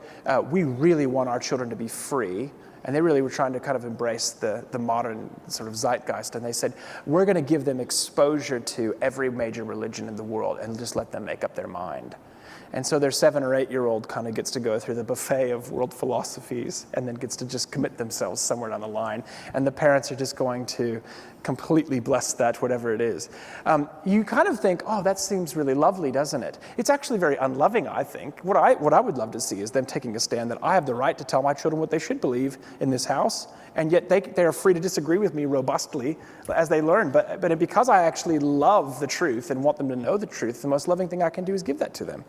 we really want our children to be free. And they really were trying to kind of embrace the modern sort of zeitgeist. And they said, we're going to give them exposure to every major religion in the world and just let them make up their mind. And so their 7 or 8-year-old kind of gets to go through the buffet of world philosophies and then gets to just commit themselves somewhere down the line. And the parents are just going to completely bless that, whatever it is. You kind of think, oh, that seems really lovely, doesn't it? It's actually very unloving, I think. What I would love to see is them taking a stand that I have the right to tell my children what they should believe in this house, and yet they are free to disagree with me robustly as they learn. But because I actually love the truth and want them to know the truth, the most loving thing I can do is give that to them.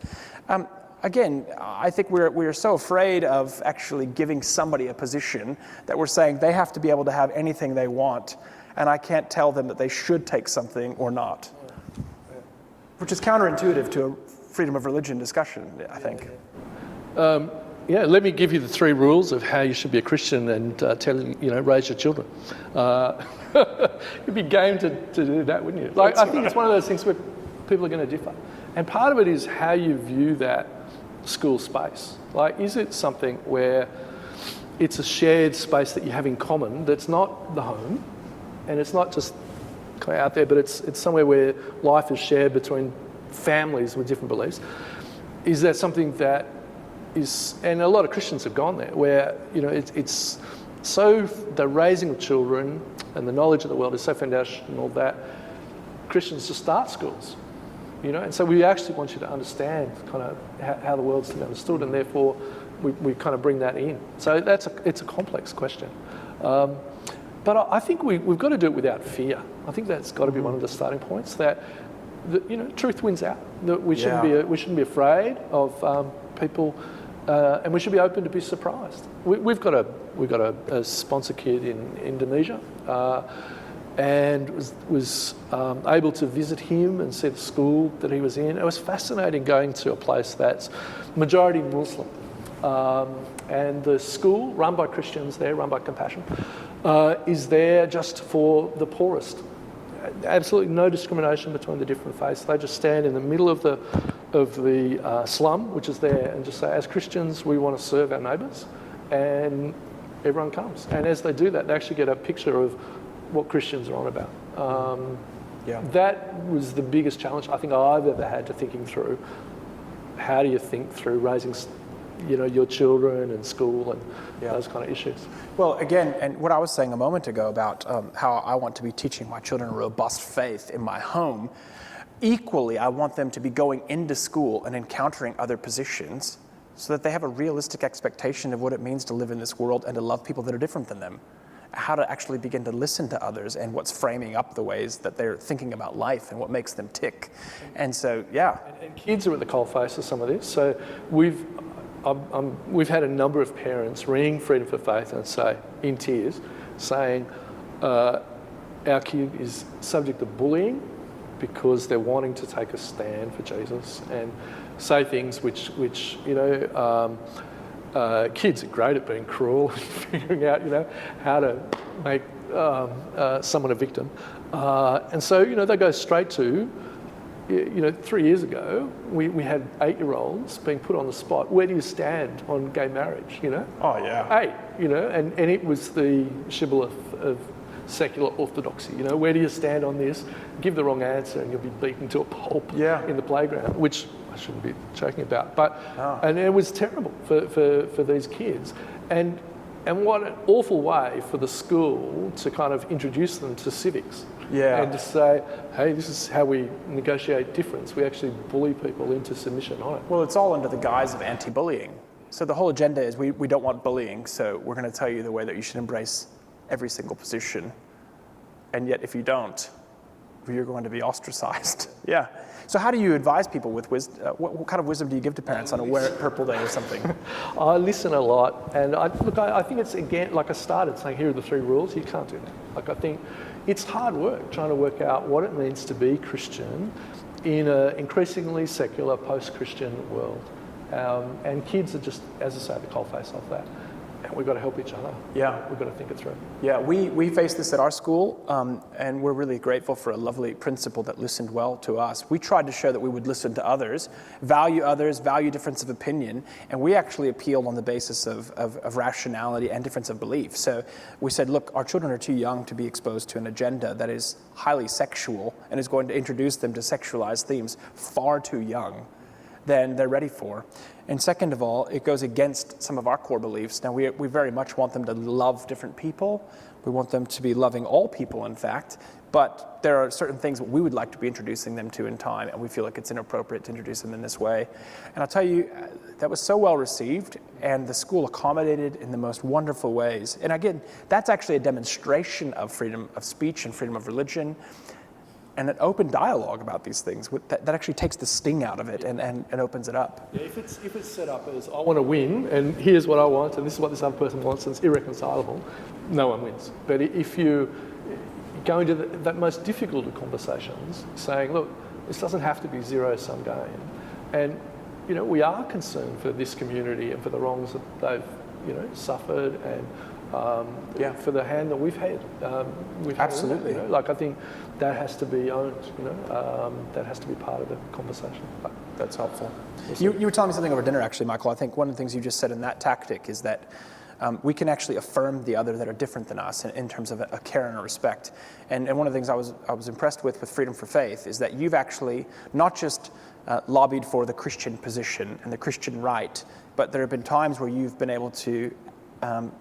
Again, I think we're so afraid of actually giving somebody a position that we're saying they have to be able to have anything they want, and I can't tell them that they should take something or not, which is counterintuitive to a freedom of religion discussion, I think. Let me give you the 3 rules of how you should be a Christian and raise your children. You'd be game to do that, wouldn't you? I think it's one of those things where people are going to differ. And part of it is how you view that school space. Is it something where it's a shared space that you have in common that's not the home, and it's not just out there, but it's somewhere where life is shared between families with different beliefs? Is that something that is, and a lot of Christians have gone there, where it's so the raising of children and the knowledge of the world is so foundational that Christians just start schools, and so we actually want you to understand kind of how the world's to be understood, and therefore we kind of bring that in. So it's a complex question, but I think we've got to do it without fear. I think that's got to be one of the starting points, that truth wins out. That we shouldn't be afraid of people. And we should be open to be surprised. We've got a sponsor kid in Indonesia, and was able to visit him and see the school that he was in. It was fascinating going to a place that's majority Muslim, and the school, run by Christians there, run by Compassion, is there just for the poorest. Absolutely no discrimination between the different faiths. They just stand in the middle of the slum, which is there, and just say, as Christians, we want to serve our neighbours, and everyone comes. And as they do that, they actually get a picture of what Christians are on about. That was the biggest challenge I think I've ever had to thinking through. How do you think through raising, your children and school and those kind of issues? Well, again, and what I was saying a moment ago about how I want to be teaching my children a robust faith in my home, equally, I want them to be going into school and encountering other positions so that they have a realistic expectation of what it means to live in this world and to love people that are different than them. How to actually begin to listen to others and what's framing up the ways that they're thinking about life and what makes them tick. And so, And kids are at the coalface of some of this. So we've had a number of parents ring Freedom for Faith and say, in tears, saying, our kid is subject to bullying because they're wanting to take a stand for Jesus and say things which kids are great at being cruel and figuring out, how to make someone a victim. And so, they go straight to, 3 years ago, we had 8-year-olds being put on the spot. Where do you stand on gay marriage, Oh, yeah. 8, and it was the shibboleth of secular orthodoxy. Where do you stand on this? Give the wrong answer and you'll be beaten to a pulp in the playground, which I shouldn't be joking about. But and it was terrible for these kids. And what an awful way for the school to kind of introduce them to civics. And to say, hey, this is how we negotiate difference. We actually bully people into submission on it. Well, it's all under the guise of anti-bullying. So the whole agenda is we don't want bullying, so we're going to tell you the way that you should embrace every single position. And yet if you don't, you're going to be ostracized. Yeah. So how do you advise people with wisdom? What kind of wisdom do you give to parents on a wear it purple day or something? I listen a lot, and I think it's, again, like I started saying, here are the 3 rules. You can't do that. Like, I think it's hard work trying to work out what it means to be Christian in an increasingly secular, post-Christian world. And kids are just, as I say, the coalface of that. And we've got to help each other. Yeah. We've got to think it through. Yeah, we face this at our school, and we're really grateful for a lovely principal that listened well to us. We tried to show that we would listen to others, value difference of opinion, and we actually appealed on the basis of rationality and difference of belief. So we said, look, our children are too young to be exposed to an agenda that is highly sexual and is going to introduce them to sexualized themes far too young than they're ready for. And second of all, it goes against some of our core beliefs. Now, we very much want them to love different people. We want them to be loving all people, in fact. But there are certain things that we would like to be introducing them to in time, and we feel like it's inappropriate to introduce them in this way. And I'll tell you, that was so well received, and the school accommodated in the most wonderful ways. And again, that's actually a demonstration of freedom of speech and freedom of religion, and an open dialogue about these things that actually takes the sting out of it and opens it up. Yeah, if it's set up as, I want to win, and here's what I want, and this is what this other person wants, and it's irreconcilable, no one wins. But if you go into that most difficult of conversations, saying, look, this doesn't have to be zero-sum game, and we are concerned for this community and for the wrongs that they've suffered, and for the hand that we've had. Absolutely. I think that has to be owned, that has to be part of the conversation. But that's helpful. You were telling me something over dinner, actually, Michael. I think one of the things you just said in that tactic is that we can actually affirm the other that are different than us in terms of a care and a respect. And one of the things I was impressed with Freedom for Faith is that you've actually not just lobbied for the Christian position and the Christian right, but there have been times where you've been able to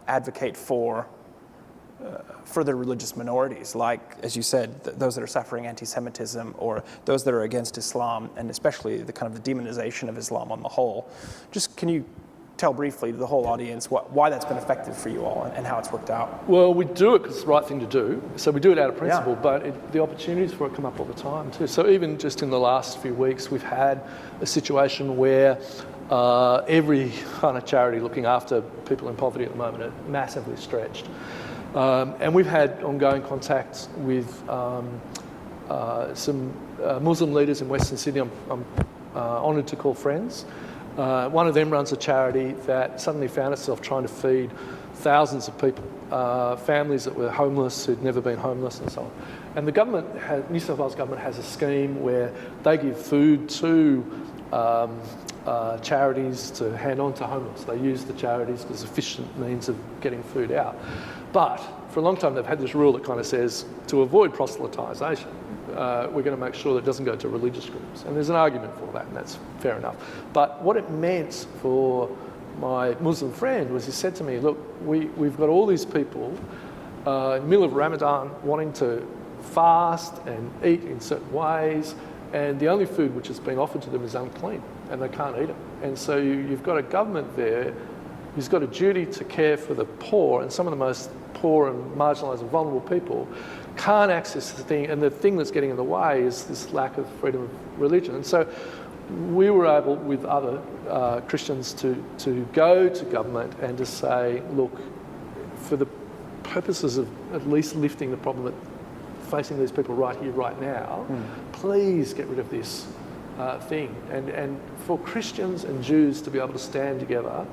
advocate for further religious minorities, like, as you said, those that are suffering anti-Semitism or those that are against Islam, and especially the kind of the demonization of Islam on the whole. Just can you tell briefly to the whole audience why that's been effective for you all and how it's worked out? Well, we do it because it's the right thing to do. So we do it out of principle, but the opportunities for it come up all the time too. So even just in the last few weeks, we've had a situation where every kind of charity looking after people in poverty at the moment are massively stretched. And we've had ongoing contacts with some Muslim leaders in Western Sydney I'm honoured to call friends. One of them runs a charity that suddenly found itself trying to feed thousands of people, families that were homeless, who'd never been homeless and so on. And the government, New South Wales government has a scheme where they give food to charities to hand on to homeless. They use the charities as efficient means of getting food out. But for a long time they've had this rule that kind of says, to avoid proselytisation, we're going to make sure that it doesn't go to religious groups. And there's an argument for that, and that's fair enough. But what it meant for my Muslim friend was he said to me, look, we've got all these people in the middle of Ramadan wanting to fast and eat in certain ways, and the only food which is being offered to them is unclean, and they can't eat it. And so you've got a government there who's got a duty to care for the poor, and some of the most poor and marginalised and vulnerable people can't access the thing, and the thing that's getting in the way is this lack of freedom of religion. And so we were able, with other Christians, to go to government and to say, look, for the purposes of at least lifting the problem that facing these people right here, right now, please get rid of this thing. And for Christians and Jews to be able to stand together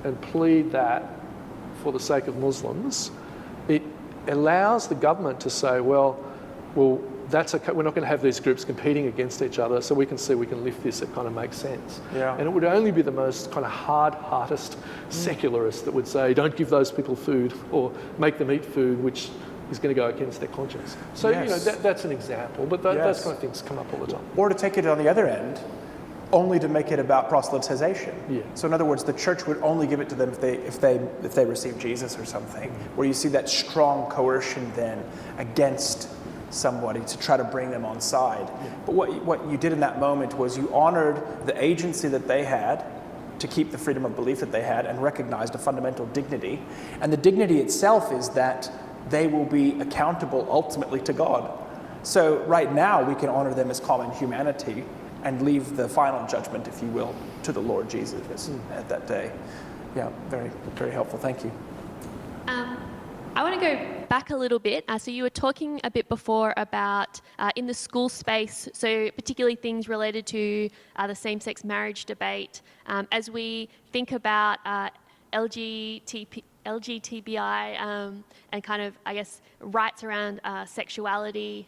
and plead that for the sake of Muslims, it allows the government to say, well, that's okay. We're not going to have these groups competing against each other, so we can see we can lift this. It kind of makes sense. Yeah. And it would only be the most kind of hard-hearted secularists that would say, don't give those people food or make them eat food which is going to go against their conscience. So Yes. that's an example, but those kind of things come up all the time. Or to take it on the other end, only to make it about proselytization. Yeah. So in other words, the church would only give it to them if they receive Jesus or something, where you see that strong coercion then against somebody to try to bring them on side. Yeah. But what you did in that moment was you honored the agency that they had to keep the freedom of belief that they had and recognized a fundamental dignity. And the dignity itself is that they will be accountable ultimately to God. So right now we can honor them as common humanity and leave the final judgment, if you will, to the Lord Jesus at that day. Yeah, very, very helpful. Thank you. I want to go back a little bit. So you were talking a bit before about in the school space, so particularly things related to the same-sex marriage debate. As we think about LGBTI and kind of, I guess, rights around sexuality,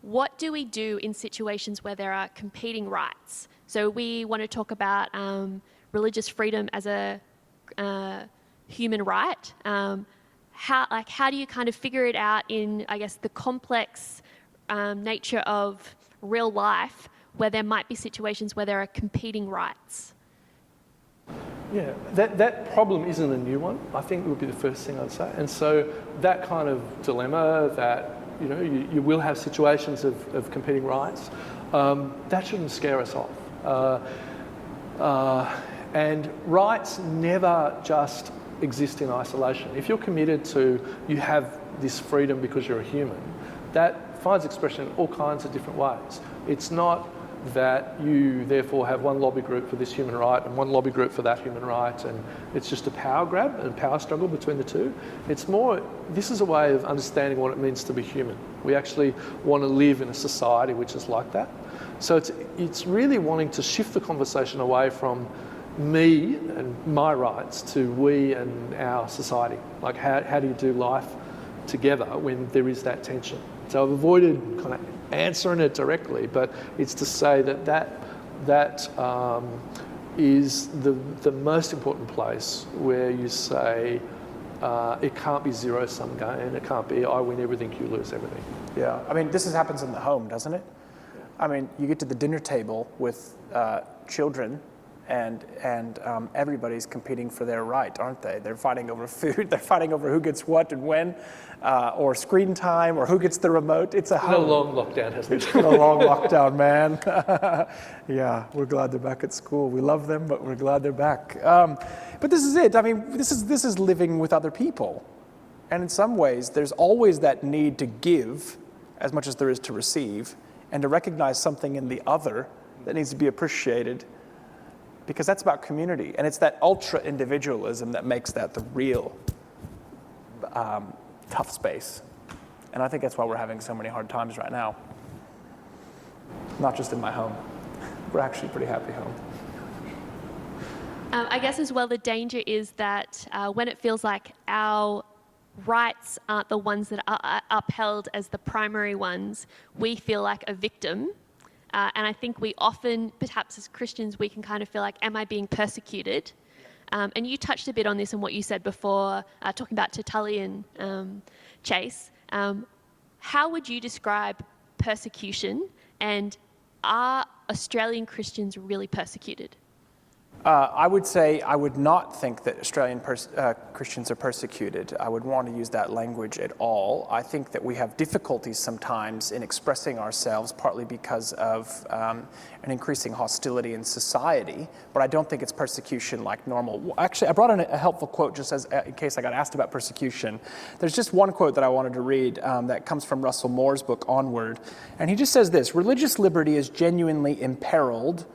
what do we do in situations where there are competing rights? So we want to talk about religious freedom as a human right. How do you kind of figure it out in, I guess, the complex nature of real life where there might be situations where there are competing rights? Yeah, that problem isn't a new one, I think would be the first thing I'd say. And so that kind of dilemma that, you will have situations of competing rights, that shouldn't scare us off. And rights never just exist in isolation. If you're committed to, you have this freedom because you're a human, that finds expression in all kinds of different ways. It's not that you therefore have one lobby group for this human right and one lobby group for that human right, and it's just a power grab and power struggle between the two. It's more, this is a way of understanding what it means to be human. We actually want to live in a society which is like that. So it's really wanting to shift the conversation away from me and my rights to we and our society. Like how do you do life together when there is that tension? So I've avoided kind of answering it directly, but it's to say that is the most important place where you say it can't be zero-sum game. It can't be I win everything, you lose everything. Yeah, I mean, this happens in the home, doesn't it? I mean, you get to the dinner table with children, and everybody's competing for their right, aren't they? They're fighting over food. They're fighting over who gets what and when, or screen time, or who gets the remote. It's a long lockdown, hasn't it? A long lockdown, man. Yeah, we're glad they're back at school. We love them, but we're glad they're back. But this is it. I mean, this is living with other people, and in some ways, there's always that need to give as much as there is to receive, and to recognize something in the other that needs to be appreciated. Because that's about community, and it's that ultra-individualism that makes that the real tough space. And I think that's why we're having so many hard times right now. Not just in my home. We're actually pretty happy home. I guess as well, the danger is that when it feels like our rights aren't the ones that are upheld as the primary ones, we feel like a victim. And I think we often, perhaps as Christians, we can kind of feel like, am I being persecuted? And you touched a bit on this in what you said before, talking about Tertullian, Chase. How would you describe persecution, and are Australian Christians really persecuted? I would say I would not think that Australian Christians are persecuted. I would want to use that language at all. I think that we have difficulties sometimes in expressing ourselves, partly because of an increasing hostility in society, but I don't think it's persecution like normal. Actually, I brought in a helpful quote just in case I got asked about persecution. There's just one quote that I wanted to read that comes from Russell Moore's book, Onward, and he just says this: religious liberty is genuinely imperiled,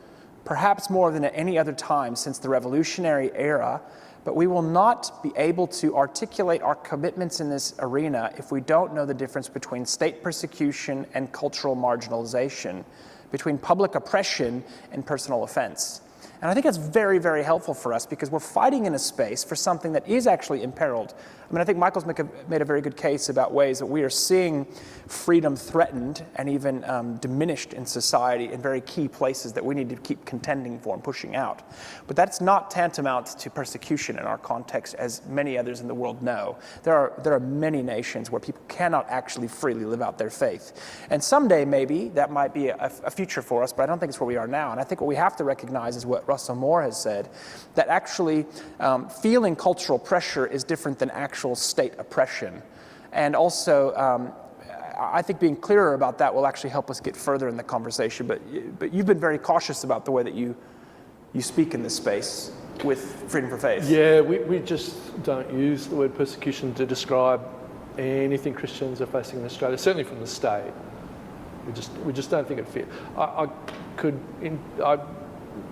perhaps more than at any other time since the revolutionary era, but we will not be able to articulate our commitments in this arena if we don't know the difference between state persecution and cultural marginalization, between public oppression and personal offense. And I think that's very, very helpful for us because we're fighting in a space for something that is actually imperiled. I mean, I think Michael's made a very good case about ways that we are seeing freedom threatened and even diminished in society in very key places that we need to keep contending for and pushing out. But that's not tantamount to persecution in our context, as many others in the world know. There are many nations where people cannot actually freely live out their faith. And someday, maybe, that might be a future for us, but I don't think it's where we are now. And I think what we have to recognize is what Russell Moore has said, that actually feeling cultural pressure is different than actual state oppression. And also, I think being clearer about that will actually help us get further in the conversation. But you've been very cautious about the way that you speak in this space with Freedom for Faith. Yeah, we just don't use the word persecution to describe anything Christians are facing in Australia, certainly from the state. We just don't think it fit. I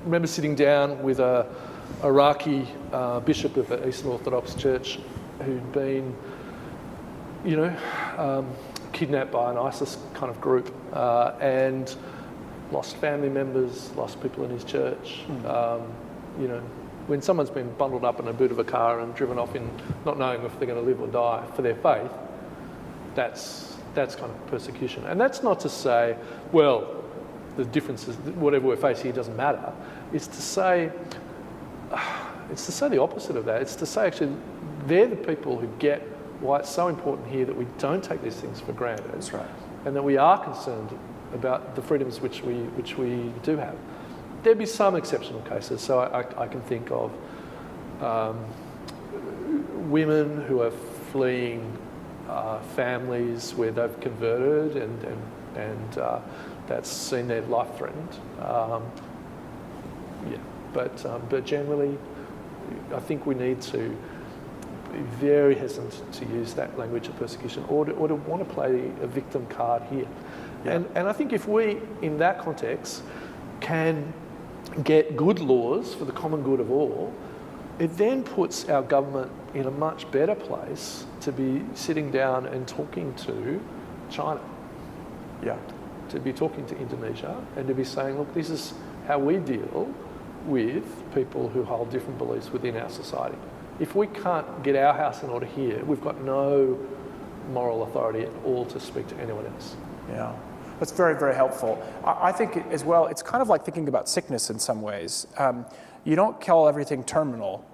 remember sitting down with a Iraqi bishop of an Eastern Orthodox church who'd been, kidnapped by an ISIS kind of group and lost family members, lost people in his church. When someone's been bundled up in a boot of a car and driven off in not knowing if they're going to live or die for their faith, that's kind of persecution. And that's not to say, well, the difference is whatever we're facing here doesn't matter. It's to say the opposite of that. It's to say actually they're the people who get why it's so important here that we don't take these things for granted. That's right. And that we are concerned about the freedoms which we do have. There'd be some exceptional cases. So I can think of women who are fleeing families where they've converted and that's seen their life threatened. But generally, I think we need to be very hesitant to use that language of persecution or to want to play a victim card here. Yeah. And I think if we, in that context, can get good laws for the common good of all, it then puts our government in a much better place to be sitting down and talking to China. Yeah. To be talking to Indonesia and to be saying, look, this is how we deal with people who hold different beliefs within our society. If we can't get our house in order here, we've got no moral authority at all to speak to anyone else. Yeah. That's very, very helpful. I think as well, it's kind of like thinking about sickness in some ways. You don't call everything terminal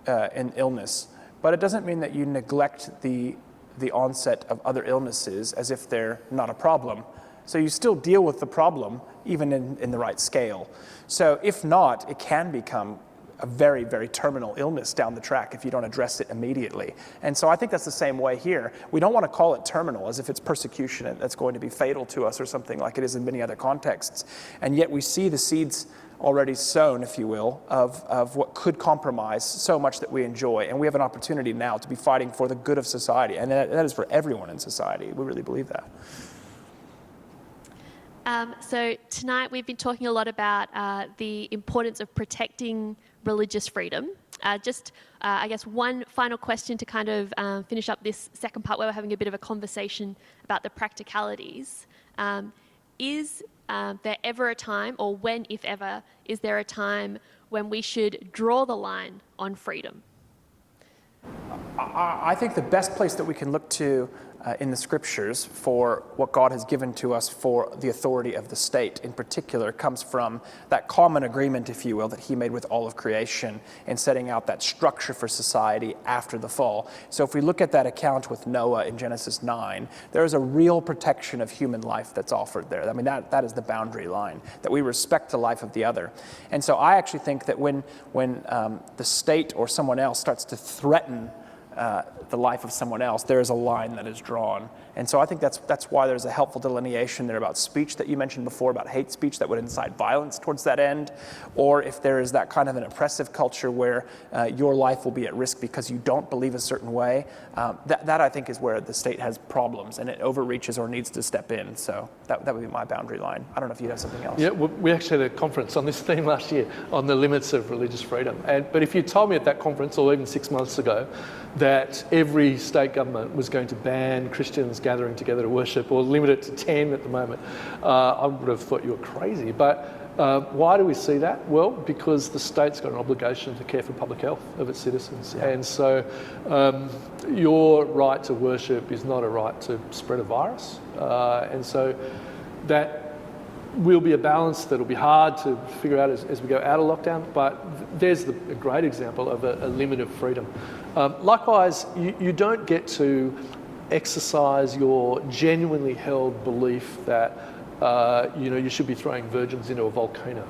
in illness, but it doesn't mean that you neglect the onset of other illnesses as if they're not a problem. So you still deal with the problem, even in the right scale. So if not, it can become a very, very terminal illness down the track if you don't address it immediately. And so I think that's the same way here. We don't want to call it terminal as if it's persecution that's going to be fatal to us or something like it is in many other contexts. And yet we see the seeds already sown, if you will, of what could compromise so much that we enjoy. And we have an opportunity now to be fighting for the good of society. And that is for everyone in society. We really believe that. So tonight we've been talking a lot about the importance of protecting religious freedom. I guess one final question to kind of finish up this second part where we're having a bit of a conversation about the practicalities. Is there ever a time, or when, if ever, is there a time when we should draw the line on freedom? I think the best place that we can look to in the scriptures for what God has given to us for the authority of the state in particular comes from that common agreement, if you will, that he made with all of creation in setting out that structure for society after the fall. So if we look at that account with Noah in Genesis 9, there is a real protection of human life that's offered there. I mean, that is the boundary line, that we respect the life of the other. And so I actually think that when the state or someone else starts to threaten the life of someone else, there is a line that is drawn. And so I think that's why there's a helpful delineation there about speech that you mentioned before, about hate speech that would incite violence towards that end, or if there is that kind of an oppressive culture where your life will be at risk because you don't believe a certain way, that I think is where the state has problems and it overreaches or needs to step in. So that would be my boundary line. I don't know if you have something else. Yeah, we actually had a conference on this theme last year on the limits of religious freedom. But if you told me at that conference, or even 6 months ago, that every state government was going to ban Christians gathering together to worship or limit it to 10 at the moment, I would have thought you were crazy. But why do we see that? Well, because the state's got an obligation to care for public health of its citizens. Yeah. And so your right to worship is not a right to spread a virus. And so that will be a balance that will be hard to figure out as we go out of lockdown, but there's a great example of a limit of freedom. Likewise, you don't get to exercise your genuinely held belief that you should be throwing virgins into a volcano.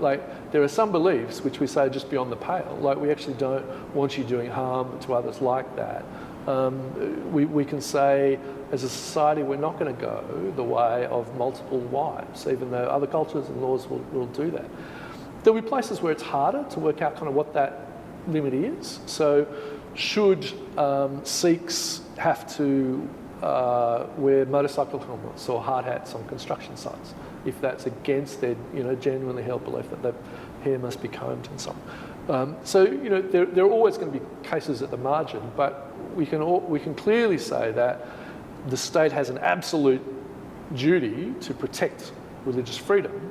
Like there are some beliefs which we say are just beyond the pale. Like we actually don't want you doing harm to others like that. We can say as a society we're not going to go the way of multiple wives, even though other cultures and laws will do that. There'll be places where it's harder to work out kind of what that limit is. So should Sikhs have to wear motorcycle helmets or hard hats on construction sites if that's against their genuinely held belief that their hair must be combed and so on. So there are always going to be cases at the margin, but we can clearly say that the state has an absolute duty to protect religious freedom,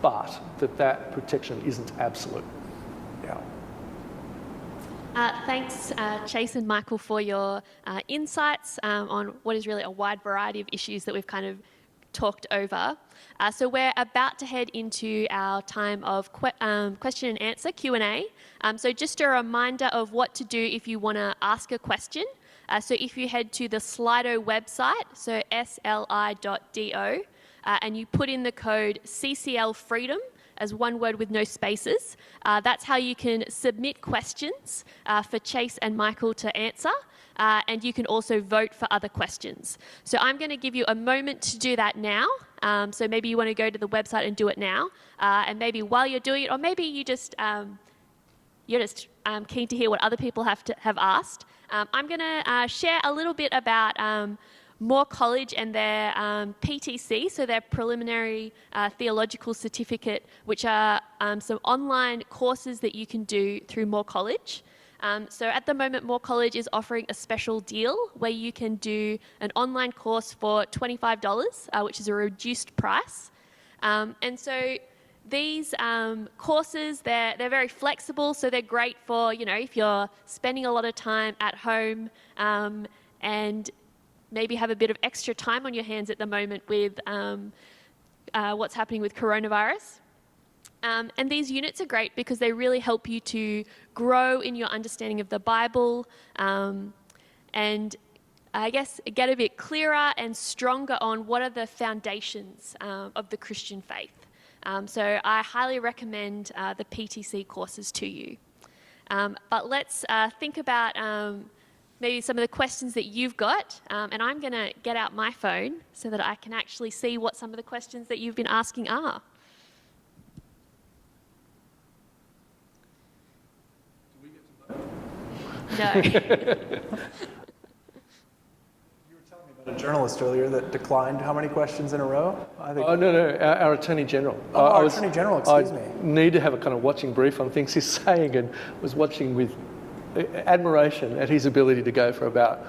but that protection isn't absolute. Yeah. Thanks, Chase and Michael, for your insights on what is really a wide variety of issues that we've kind of talked over. So we're about to head into our time of question and answer, Q&A. So just a reminder of what to do if you want to ask a question. So if you head to the Slido website, so sli.do, and you put in the code CCL Freedom, as one word with no spaces. That's how you can submit questions for Chase and Michael to answer, and you can also vote for other questions. So I'm going to give you a moment to do that now. So maybe you want to go to the website and do it now, and maybe while you're doing it, or maybe you're just keen to hear what other people have asked. I'm going to share a little bit about Moore College and their PTC, so their Preliminary Theological Certificate, which are some online courses that you can do through Moore College. So at the moment, Moore College is offering a special deal where you can do an online course for $25, which is a reduced price. And so these courses, they're very flexible, so they're great for, if you're spending a lot of time at home and maybe have a bit of extra time on your hands at the moment with what's happening with coronavirus. And these units are great because they really help you to grow in your understanding of the Bible and I guess get a bit clearer and stronger on what are the foundations of the Christian faith. So I highly recommend the PTC courses to you. But let's think about maybe some of the questions that you've got, and I'm going to get out my phone so that I can actually see what some of the questions that you've been asking are. No. You were telling me about a journalist earlier that declined how many questions in a row? I think. Oh, no, our Attorney General. Our Attorney General, excuse me. I need to have a kind of watching brief on things he's saying, and was watching with admiration at his ability to go for about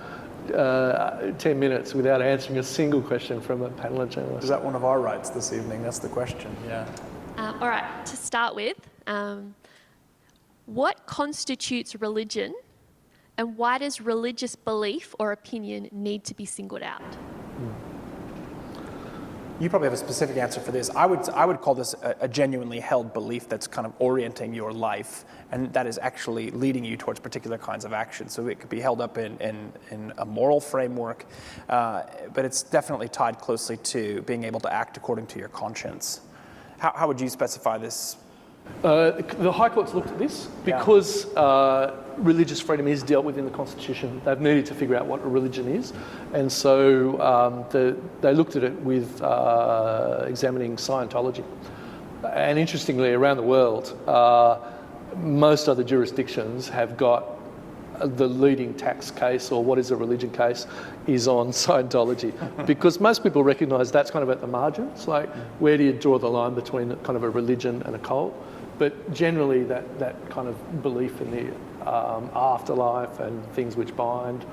10 minutes without answering a single question from a panel of journalists. Is that one of our rights this evening? That's the question, yeah. All right, to start with, what constitutes religion, and why does religious belief or opinion need to be singled out? You probably have a specific answer for this. I would call this a genuinely held belief that's kind of orienting your life, and that is actually leading you towards particular kinds of action. So it could be held up in a moral framework, but it's definitely tied closely to being able to act according to your conscience. How would you specify this? The High Court's looked at this because religious freedom is dealt with in the Constitution. They've needed to figure out what a religion is, and so they looked at it with examining Scientology. And interestingly, around the world, most other jurisdictions have got the leading tax case, or what is a religion case, is on Scientology, because most people recognise that's kind of at the margins. Like, where do you draw the line between kind of a religion and a cult? But generally, that kind of belief in the afterlife and things which bind,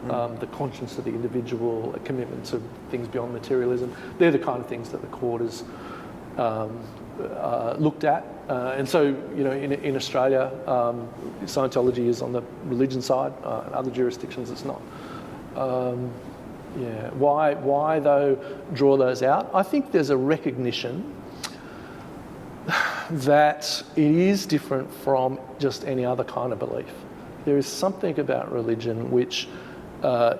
the conscience of the individual, a commitment to things beyond materialism, they're the kind of things that the court has looked at. And so, in Australia, Scientology is on the religion side. In other jurisdictions, it's not. Why though draw those out? I think there's a recognition that it is different from just any other kind of belief. There is something about religion which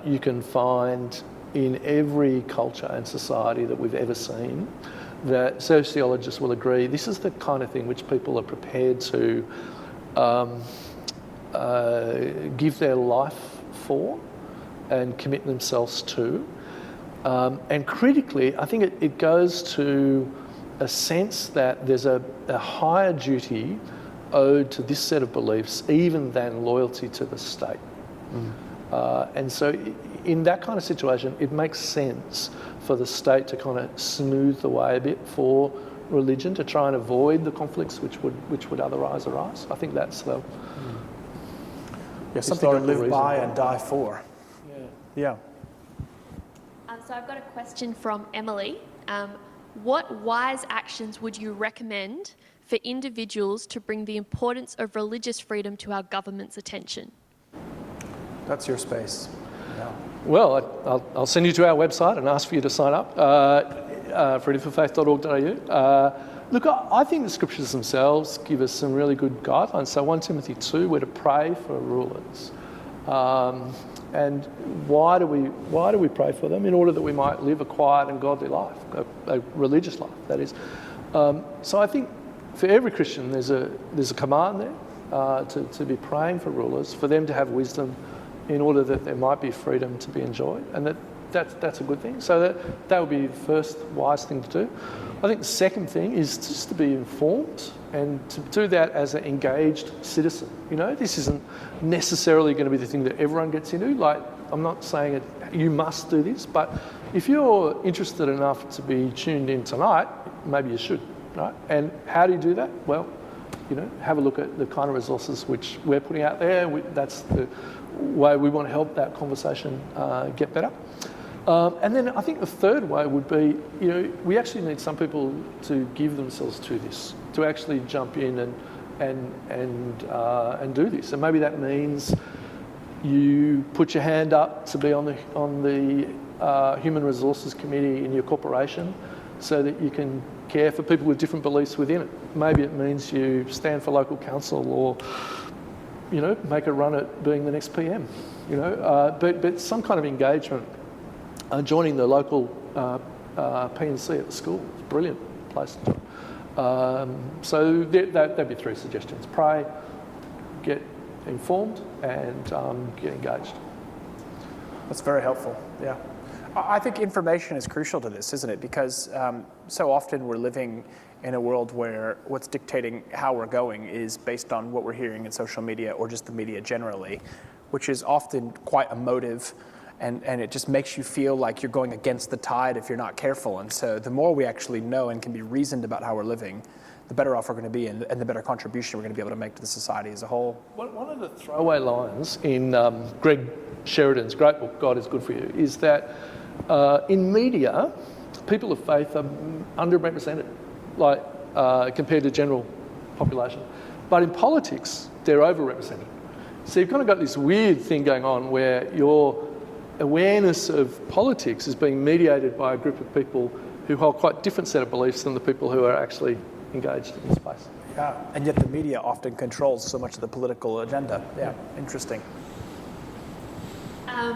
you can find in every culture and society that we've ever seen, that sociologists will agree this is the kind of thing which people are prepared to give their life for and commit themselves to. And critically, I think it goes to a sense that there's a higher duty owed to this set of beliefs even than loyalty to the state. And so in that kind of situation, it makes sense for the state to kind of smooth the way a bit for religion to try and avoid the conflicts which would otherwise arise. I think that's the something to live reason. by and die for. Yeah. So I've got a question from Emily. What wise actions would you recommend for individuals to bring the importance of religious freedom to our government's attention? That's your space. Yeah. Well, I'll send you to our website and ask for you to sign up, freedomforfaith.org.au. Look, I think the scriptures themselves give us some really good guidelines. So 1 Timothy 2, we're to pray for rulers. And why do we pray for them? In order that we might live a quiet and godly life, a religious life, that is. So I think for every Christian, there's a command there to be praying for rulers, for them to have wisdom, in order that there might be freedom to be enjoyed, and that's a good thing. So that would be the first wise thing to do. I think the second thing is just to be informed and to do that as an engaged citizen. This isn't necessarily going to be the thing that everyone gets into. Like, I'm not saying you must do this, but if you're interested enough to be tuned in tonight, maybe you should, right? And how do you do that? Well, have a look at the kind of resources which we're putting out there. That's the way we want to help that conversation get better. And then I think the third way would be, we actually need some people to give themselves to this, to actually jump in and do this. And maybe that means you put your hand up to be on the Human Resources Committee in your corporation, so that you can care for people with different beliefs within it. Maybe it means you stand for local council, or make a run at being the next PM. But some kind of engagement. Joining the local P&C at the school is a brilliant place to do it. So that'd be 3 suggestions: pray, get informed, and get engaged. That's very helpful. Yeah. I think information is crucial to this, isn't it? Because so often we're living in a world where what's dictating how we're going is based on what we're hearing in social media, or just the media generally, which is often quite emotive, and it just makes you feel like you're going against the tide if you're not careful. And so the more we actually know and can be reasoned about how we're living, the better off we're going to be, and the better contribution we're going to be able to make to the society as a whole. One of the throwaway lines in Greg Sheridan's great book, God is Good for You, is that in media, people of faith are underrepresented, compared to general population. But in politics, they're overrepresented. So you've kind of got this weird thing going on where your awareness of politics is being mediated by a group of people who hold quite different set of beliefs than the people who are actually engaged in the space. Yeah, and yet the media often controls so much of the political agenda. Yeah, interesting. I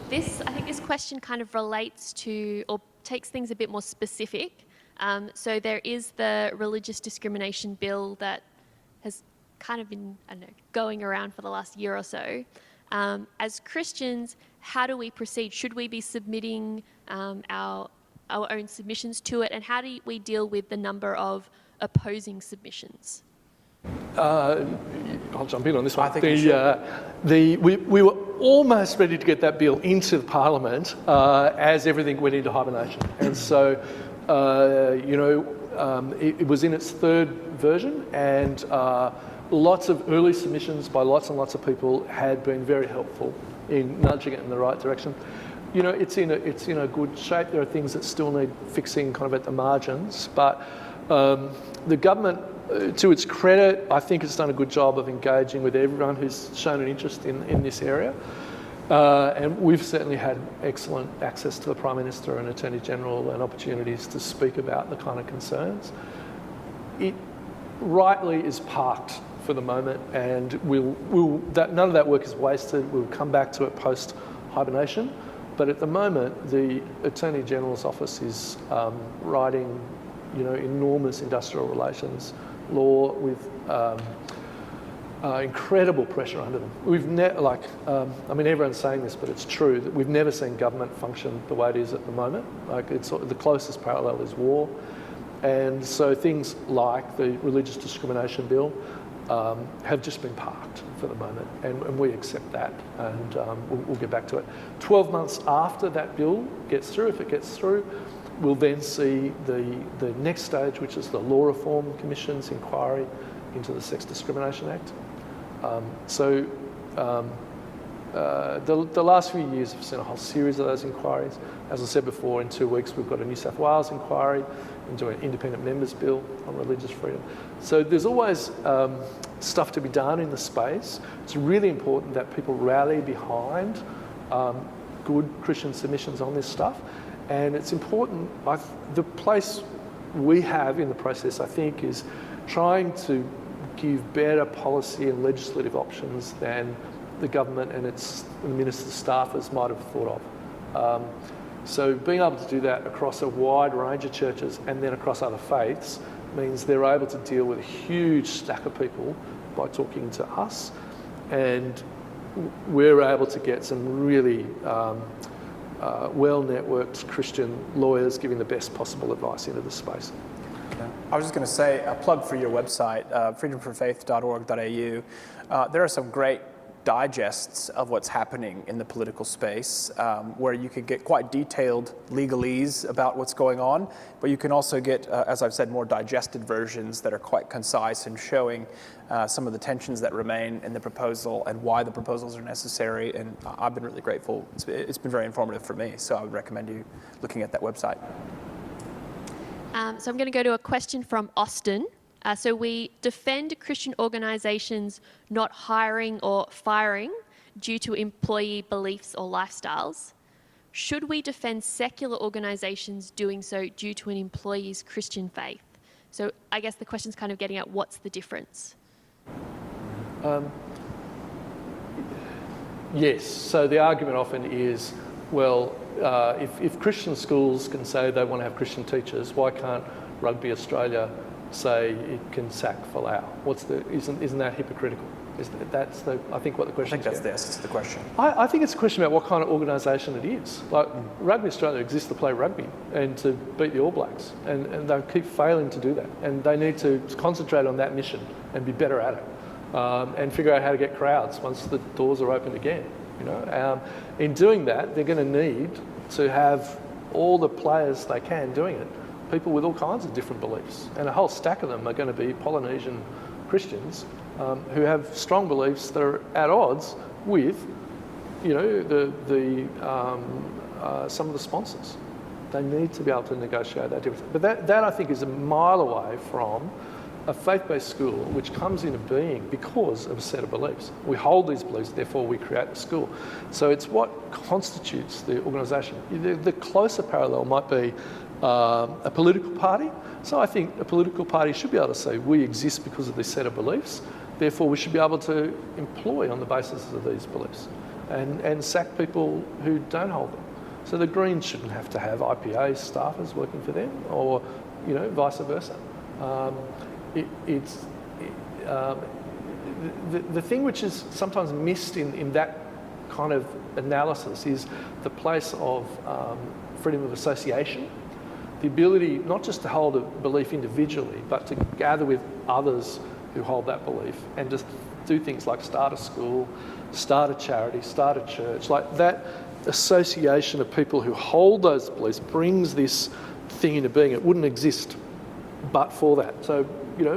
think this question kind of relates to, or takes things a bit more specific. So there is the religious discrimination bill that has kind of been, going around for the last year or so. As Christians, how do we proceed? Should we be submitting our own submissions to it? And how do we deal with the number of opposing submissions? I'll jump in on this one. I think we were almost ready to get that bill into the Parliament as everything went into hibernation. And so, it was in its third version, and lots of early submissions by lots and lots of people had been very helpful in nudging it in the right direction. It's in a good shape. There are things that still need fixing kind of at the margins, but the government, to its credit, I think it's done a good job of engaging with everyone who's shown an interest in this area. And we've certainly had excellent access to the Prime Minister and Attorney General and opportunities to speak about the kind of concerns. It rightly is parked for the moment, and none of that work is wasted. We'll come back to it post-hibernation. But at the moment, the Attorney General's office is writing, enormous industrial relations law with incredible pressure under them. We've everyone's saying this, but it's true that we've never seen government function the way it is at the moment. It's the closest parallel is war, and so things like the religious discrimination bill have just been parked for the moment, and we accept that, and we'll get back to it. 12 months after that bill gets through, if it gets through, we'll then see the next stage, which is the Law Reform Commission's inquiry into the Sex Discrimination Act. The last few years have seen a whole series of those inquiries. As I said before, in 2 weeks we've got a New South Wales inquiry into an independent members bill on religious freedom. So there's always stuff to be done in the space. It's really important that people rally behind good Christian submissions on this stuff. And it's important, the place we have in the process, I think, is trying to give better policy and legislative options than the government and its minister staffers might have thought of. So being able to do that across a wide range of churches and then across other faiths means they're able to deal with a huge stack of people by talking to us, and we're able to get some really well-networked Christian lawyers giving the best possible advice into the space. I was just going to say a plug for your website, freedomforfaith.org.au. There are some great digests of what's happening in the political space, where you can get quite detailed legalese about what's going on, but you can also get, as I've said, more digested versions that are quite concise and showing some of the tensions that remain in the proposal and why the proposals are necessary, and I've been really grateful. It's been very informative for me, so I would recommend you looking at that website. So I'm going to go to a question from Austin. So we defend Christian organisations not hiring or firing due to employee beliefs or lifestyles. Should we defend secular organisations doing so due to an employee's Christian faith? So I guess the question's kind of getting at what's the difference? Yes, so the argument often is, well, if Christian schools can say they want to have Christian teachers, why can't Rugby Australia say it can sack Folau? Isn't that hypocritical? I think what the question is. I think that's the question. I think it's a question about what kind of organisation it is. Like, Rugby Australia exists to play rugby and to beat the All Blacks, and they keep failing to do that. And they need to concentrate on that mission and be better at it, and figure out how to get crowds once the doors are opened again. In doing that, they're going to need to have all the players they can doing it, people with all kinds of different beliefs, and a whole stack of them are going to be Polynesian Christians who have strong beliefs that are at odds with, some of the sponsors. They need to be able to negotiate that difference. But that I think is a mile away from a faith-based school which comes into being because of a set of beliefs. We hold these beliefs, therefore we create the school. So it's what constitutes the organisation. The closer parallel might be a political party. So I think a political party should be able to say, we exist because of this set of beliefs, therefore we should be able to employ on the basis of these beliefs and sack people who don't hold them. So the Greens shouldn't have to have IPA staffers working for them, or vice versa. The thing which is sometimes missed in that kind of analysis is the place of freedom of association, the ability not just to hold a belief individually, but to gather with others who hold that belief and just do things like start a school, start a charity, start a church. Like that association of people who hold those beliefs brings this thing into being. It wouldn't exist but for that. So,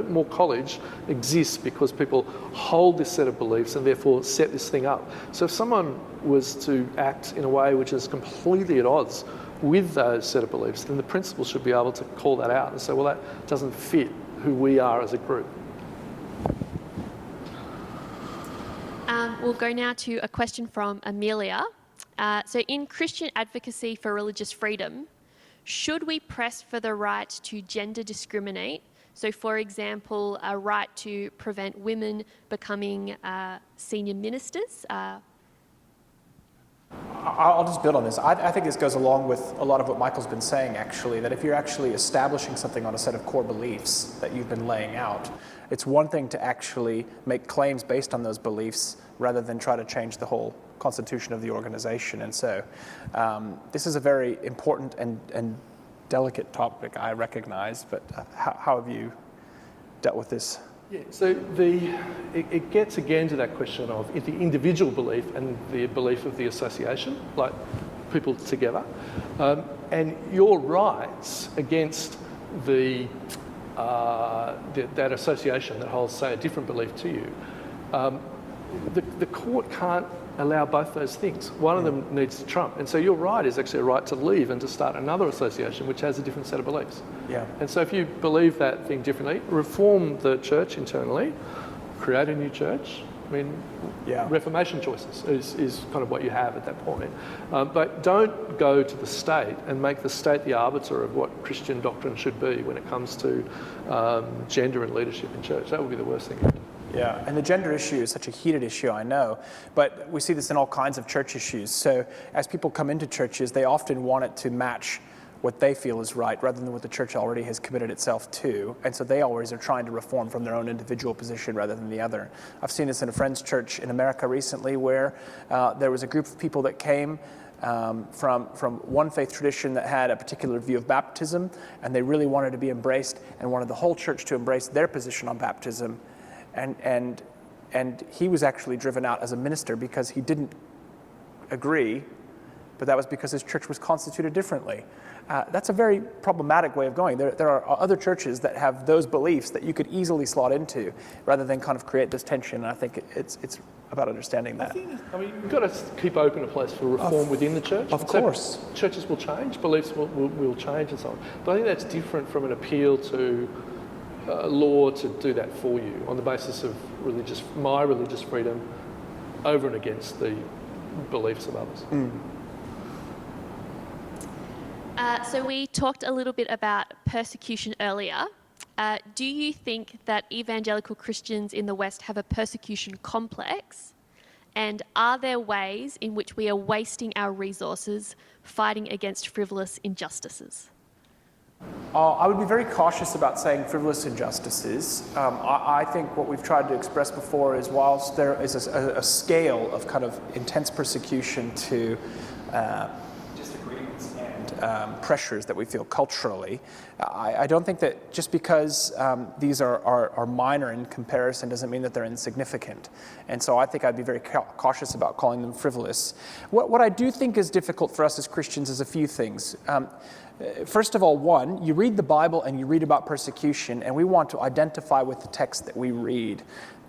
Moore College exists because people hold this set of beliefs and therefore set this thing up. So if someone was to act in a way which is completely at odds with those set of beliefs, then the principal should be able to call that out and say, well, that doesn't fit who we are as a group. We'll go now to a question from Amelia. So in Christian advocacy for religious freedom, should we press for the right to gender discriminate? So, for example, a right to prevent women becoming senior ministers. I'll just build on this. I think this goes along with a lot of what Michael's been saying, actually, that if you're actually establishing something on a set of core beliefs that you've been laying out, it's one thing to actually make claims based on those beliefs rather than try to change the whole constitution of the organization. And so this is a very important and delicate topic, I recognize, but how have you dealt with this Yeah, so it gets again to that question of the individual belief and the belief of the association, like people together, and your rights against that association that holds, say, a different belief to you. The court can't allow both those things. One of them needs to trump. And so your right is actually a right to leave and to start another association which has a different set of beliefs. Yeah. And so if you believe that thing differently, reform the church internally, create a new church. I mean, Reformation choices is kind of what you have at that point. But don't go to the state and make the state the arbiter of what Christian doctrine should be when it comes to gender and leadership in church. That would be the worst thing. Yeah, and the gender issue is such a heated issue, I know, but we see this in all kinds of church issues. So as people come into churches, they often want it to match what they feel is right rather than what the church already has committed itself to. And so they always are trying to reform from their own individual position rather than the other. I've seen this in a friend's church in America recently where there was a group of people that came from one faith tradition that had a particular view of baptism, and they really wanted to be embraced and wanted the whole church to embrace their position on baptism. And he was actually driven out as a minister because he didn't agree, but that was because his church was constituted differently. That's a very problematic way of going. There are other churches that have those beliefs that you could easily slot into rather than kind of create this tension. And I think it's about understanding that. I mean, you've got to keep open a place for reform within the church. Of course. So churches will change, beliefs will change and so on. But I think that's different from an appeal to law to do that for you on the basis of my religious freedom over and against the beliefs of others. So we talked a little bit about persecution earlier. Do you think that evangelical Christians in the West have a persecution complex? And are there ways in which we are wasting our resources fighting against frivolous injustices? I would be very cautious about saying frivolous injustices. I think what we've tried to express before is whilst there is a scale of kind of intense persecution to disagreements and pressures that we feel culturally, I don't think that just because these are minor in comparison doesn't mean that they're insignificant. And so I think I'd be very cautious about calling them frivolous. What I do think is difficult for us as Christians is a few things. First of all, one, you read the Bible and you read about persecution, and we want to identify with the text that we read.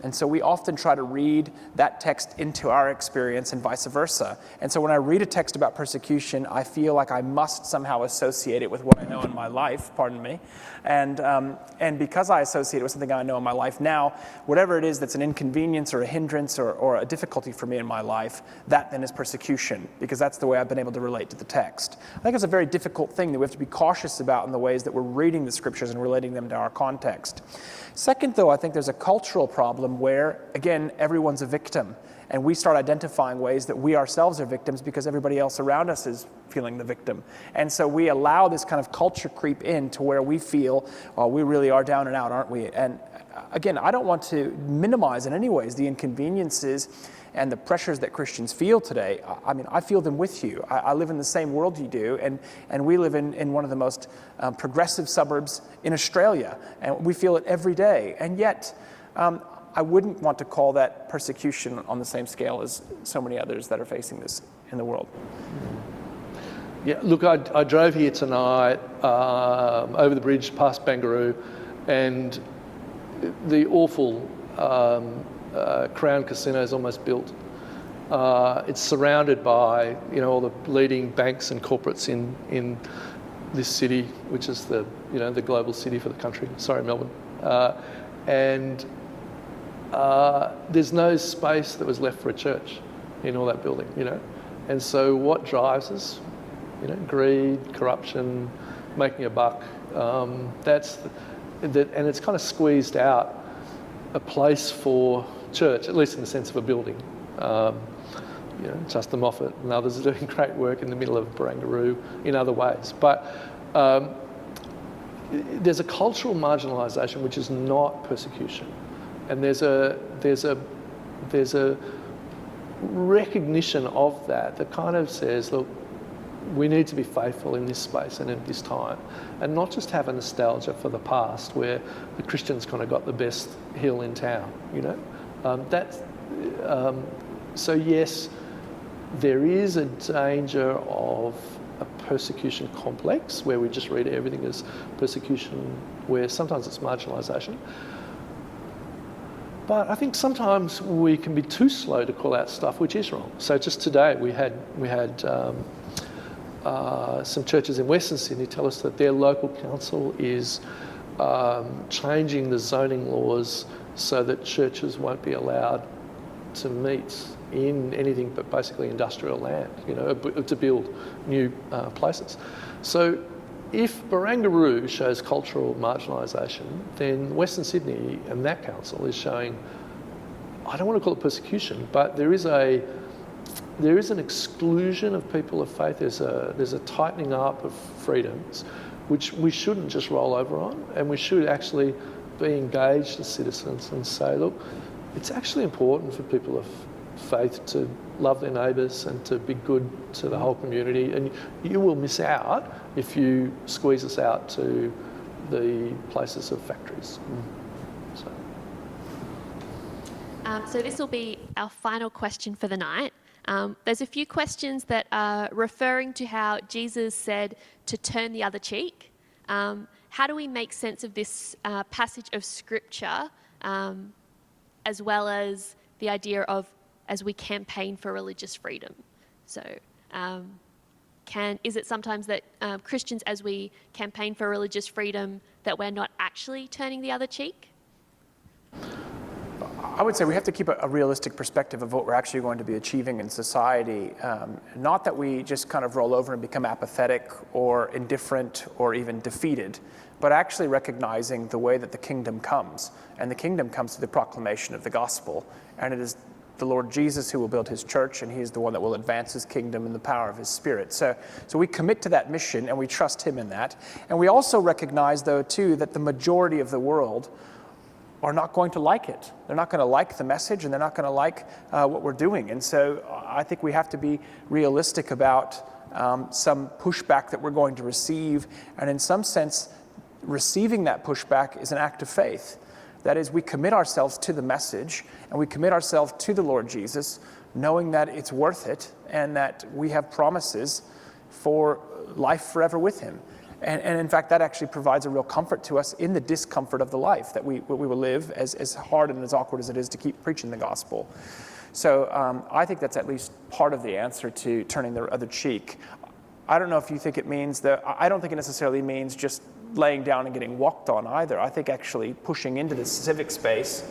And so we often try to read that text into our experience and vice versa. And so when I read a text about persecution, I feel like I must somehow associate it with what I know in my life, pardon me. And because I associate it with something I know in my life now, whatever it is that's an inconvenience or a hindrance or a difficulty for me in my life, that then is persecution, because that's the way I've been able to relate to the text. I think it's a very difficult thing that we have to be cautious about in the ways that we're reading the scriptures and relating them to our context. Second, though, I think there's a cultural problem where, again, everyone's a victim. And we start identifying ways that we ourselves are victims because everybody else around us is feeling the victim. And so we allow this kind of culture creep in to where we feel, oh, we really are down and out, aren't we? And again, I don't want to minimize in any ways the inconveniences and the pressures that Christians feel today. I mean, I feel them with you. I live in the same world you do, and we live in one of the most progressive suburbs in Australia, and we feel it every day. And yet, I wouldn't want to call that persecution on the same scale as so many others that are facing this in the world. Yeah, look, I drove here tonight over the bridge past Barangaroo, and the awful Crown Casino is almost built. It's surrounded by all the leading banks and corporates in this city, which is the global city for the country. Sorry, Melbourne. And there's no space that was left for a church in all that building, And so what drives us? Greed, corruption, making a buck. And it's kind of squeezed out a place for church, at least in the sense of a building. Justin Moffat and others are doing great work in the middle of Barangaroo in other ways. But there's a cultural marginalisation which is not persecution, and there's a recognition of that kind of says, look, we need to be faithful in this space and in this time, and not just have a nostalgia for the past where the Christians kind of got the best hill in town, you know. So yes, there is a danger of a persecution complex where we just read everything as persecution, where sometimes it's marginalisation. But I think sometimes we can be too slow to call out stuff which is wrong. So just today we had some churches in Western Sydney tell us that their local council is changing the zoning laws so that churches won't be allowed to meet in anything but basically industrial land, you know, to build new places. So if Barangaroo shows cultural marginalisation, then Western Sydney and that council is showing, I don't want to call it persecution, but there is an exclusion of people of faith. There's a tightening up of freedoms, which we shouldn't just roll over on, and we should actually be engaged as citizens and say, look, it's actually important for people of faith to love their neighbours and to be good to the whole community, and you will miss out if you squeeze us out to the places of factories. So this will be our final question for the night. There's a few questions that are referring to how Jesus said to turn the other cheek. How do we make sense of this passage of Scripture, as well as the idea of as we campaign for religious freedom? So is it sometimes that Christians, as we campaign for religious freedom, that we're not actually turning the other cheek? I would say we have to keep a realistic perspective of what we're actually going to be achieving in society. Not that we just kind of roll over and become apathetic or indifferent or even defeated, but actually recognizing the way that the kingdom comes. And the kingdom comes through the proclamation of the gospel. And it is the Lord Jesus who will build his church, and he is the one that will advance his kingdom in the power of his Spirit. So we commit to that mission, and we trust him in that. And we also recognize, though, too, that the majority of the world are not going to like it. They're not going to like the message, and they're not going to like what we're doing. And so I think we have to be realistic about some pushback that we're going to receive. And in some sense, receiving that pushback is an act of faith. That is, we commit ourselves to the message, and we commit ourselves to the Lord Jesus, knowing that it's worth it and that we have promises for life forever with him. And in fact, that actually provides a real comfort to us in the discomfort of the life that we will live, as hard and as awkward as it is to keep preaching the gospel. So I think that's at least part of the answer to turning the other cheek. I don't know if you think it means that, I don't think it necessarily means just laying down and getting walked on either. I think actually pushing into the civic space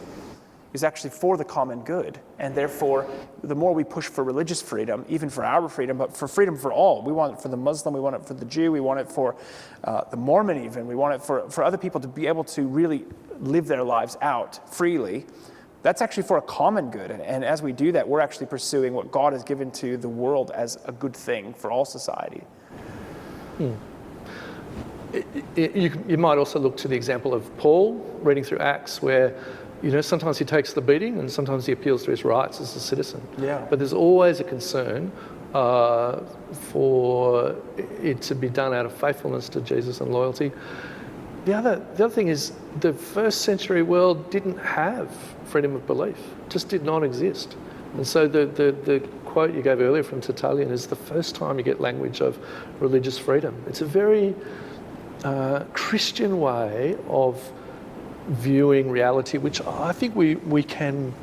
is actually for the common good. And therefore, the more we push for religious freedom, even for our freedom, but for freedom for all. We want it for the Muslim, we want it for the Jew, we want it for the Mormon even, we want it for other people to be able to really live their lives out freely. That's actually for a common good. And as we do that, we're actually pursuing what God has given to the world as a good thing for all society. You might also look to the example of Paul, reading through Acts, where sometimes he takes the beating and sometimes he appeals to his rights as a citizen. Yeah. But there's always a concern for it to be done out of faithfulness to Jesus and loyalty. The other thing is the first century world didn't have freedom of belief, just did not exist. And so the quote you gave earlier from Tertullian is the first time you get language of religious freedom. It's a very Christian way of viewing reality, which I think we can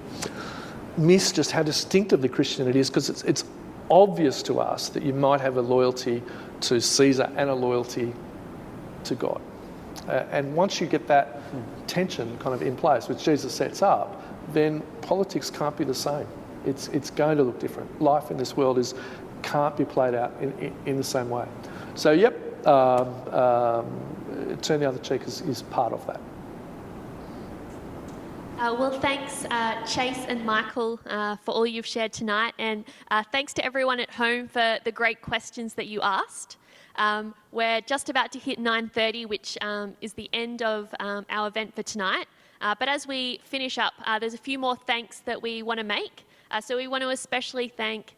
miss just how distinctively Christian it is, because it's obvious to us that you might have a loyalty to Caesar and a loyalty to God. And once you get that tension kind of in place, which Jesus sets up, then politics can't be the same. It's going to look different. Life in this world can't be played out in the same way. So turn the other cheek is part of that. Well, thanks, Chase and Michael, for all you've shared tonight, and thanks to everyone at home for the great questions that you asked. We're just about to hit 9:30, which is the end of our event for tonight. But as we finish up, there's a few more thanks that we want to make. So we want to especially thank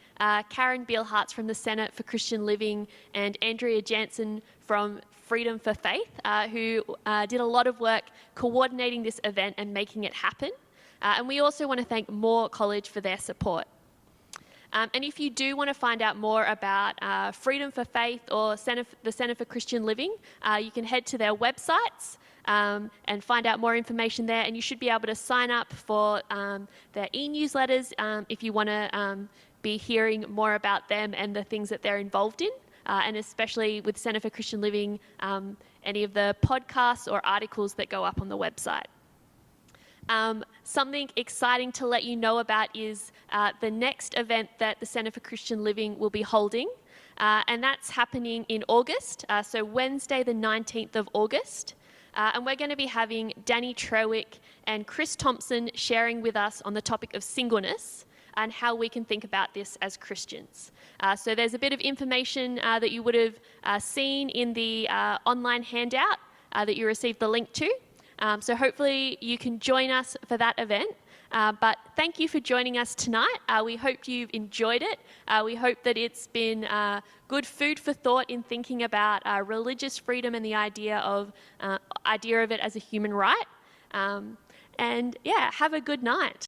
Karen Beilhartz from the Center for Christian Living, and Andrea Jansen from Freedom for Faith, who did a lot of work coordinating this event and making it happen. And we also want to thank Moore College for their support. And if you do want to find out more about Freedom for Faith or the Center for Christian Living, you can head to their websites and find out more information there. And you should be able to sign up for their e-newsletters if you want to be hearing more about them and the things that they're involved in. And especially with Center for Christian Living, any of the podcasts or articles that go up on the website. Something exciting to let you know about is the next event that the Center for Christian Living will be holding, and that's happening in August, so Wednesday the 19th of August. And we're going to be having Danny Trewick and Chris Thompson sharing with us on the topic of singleness and how we can think about this as Christians. So there's a bit of information that you would have seen in the online handout that you received the link to. So hopefully you can join us for that event. But thank you for joining us tonight. We hope you've enjoyed it. We hope that it's been good food for thought in thinking about religious freedom and the idea of it as a human right. And yeah, have a good night.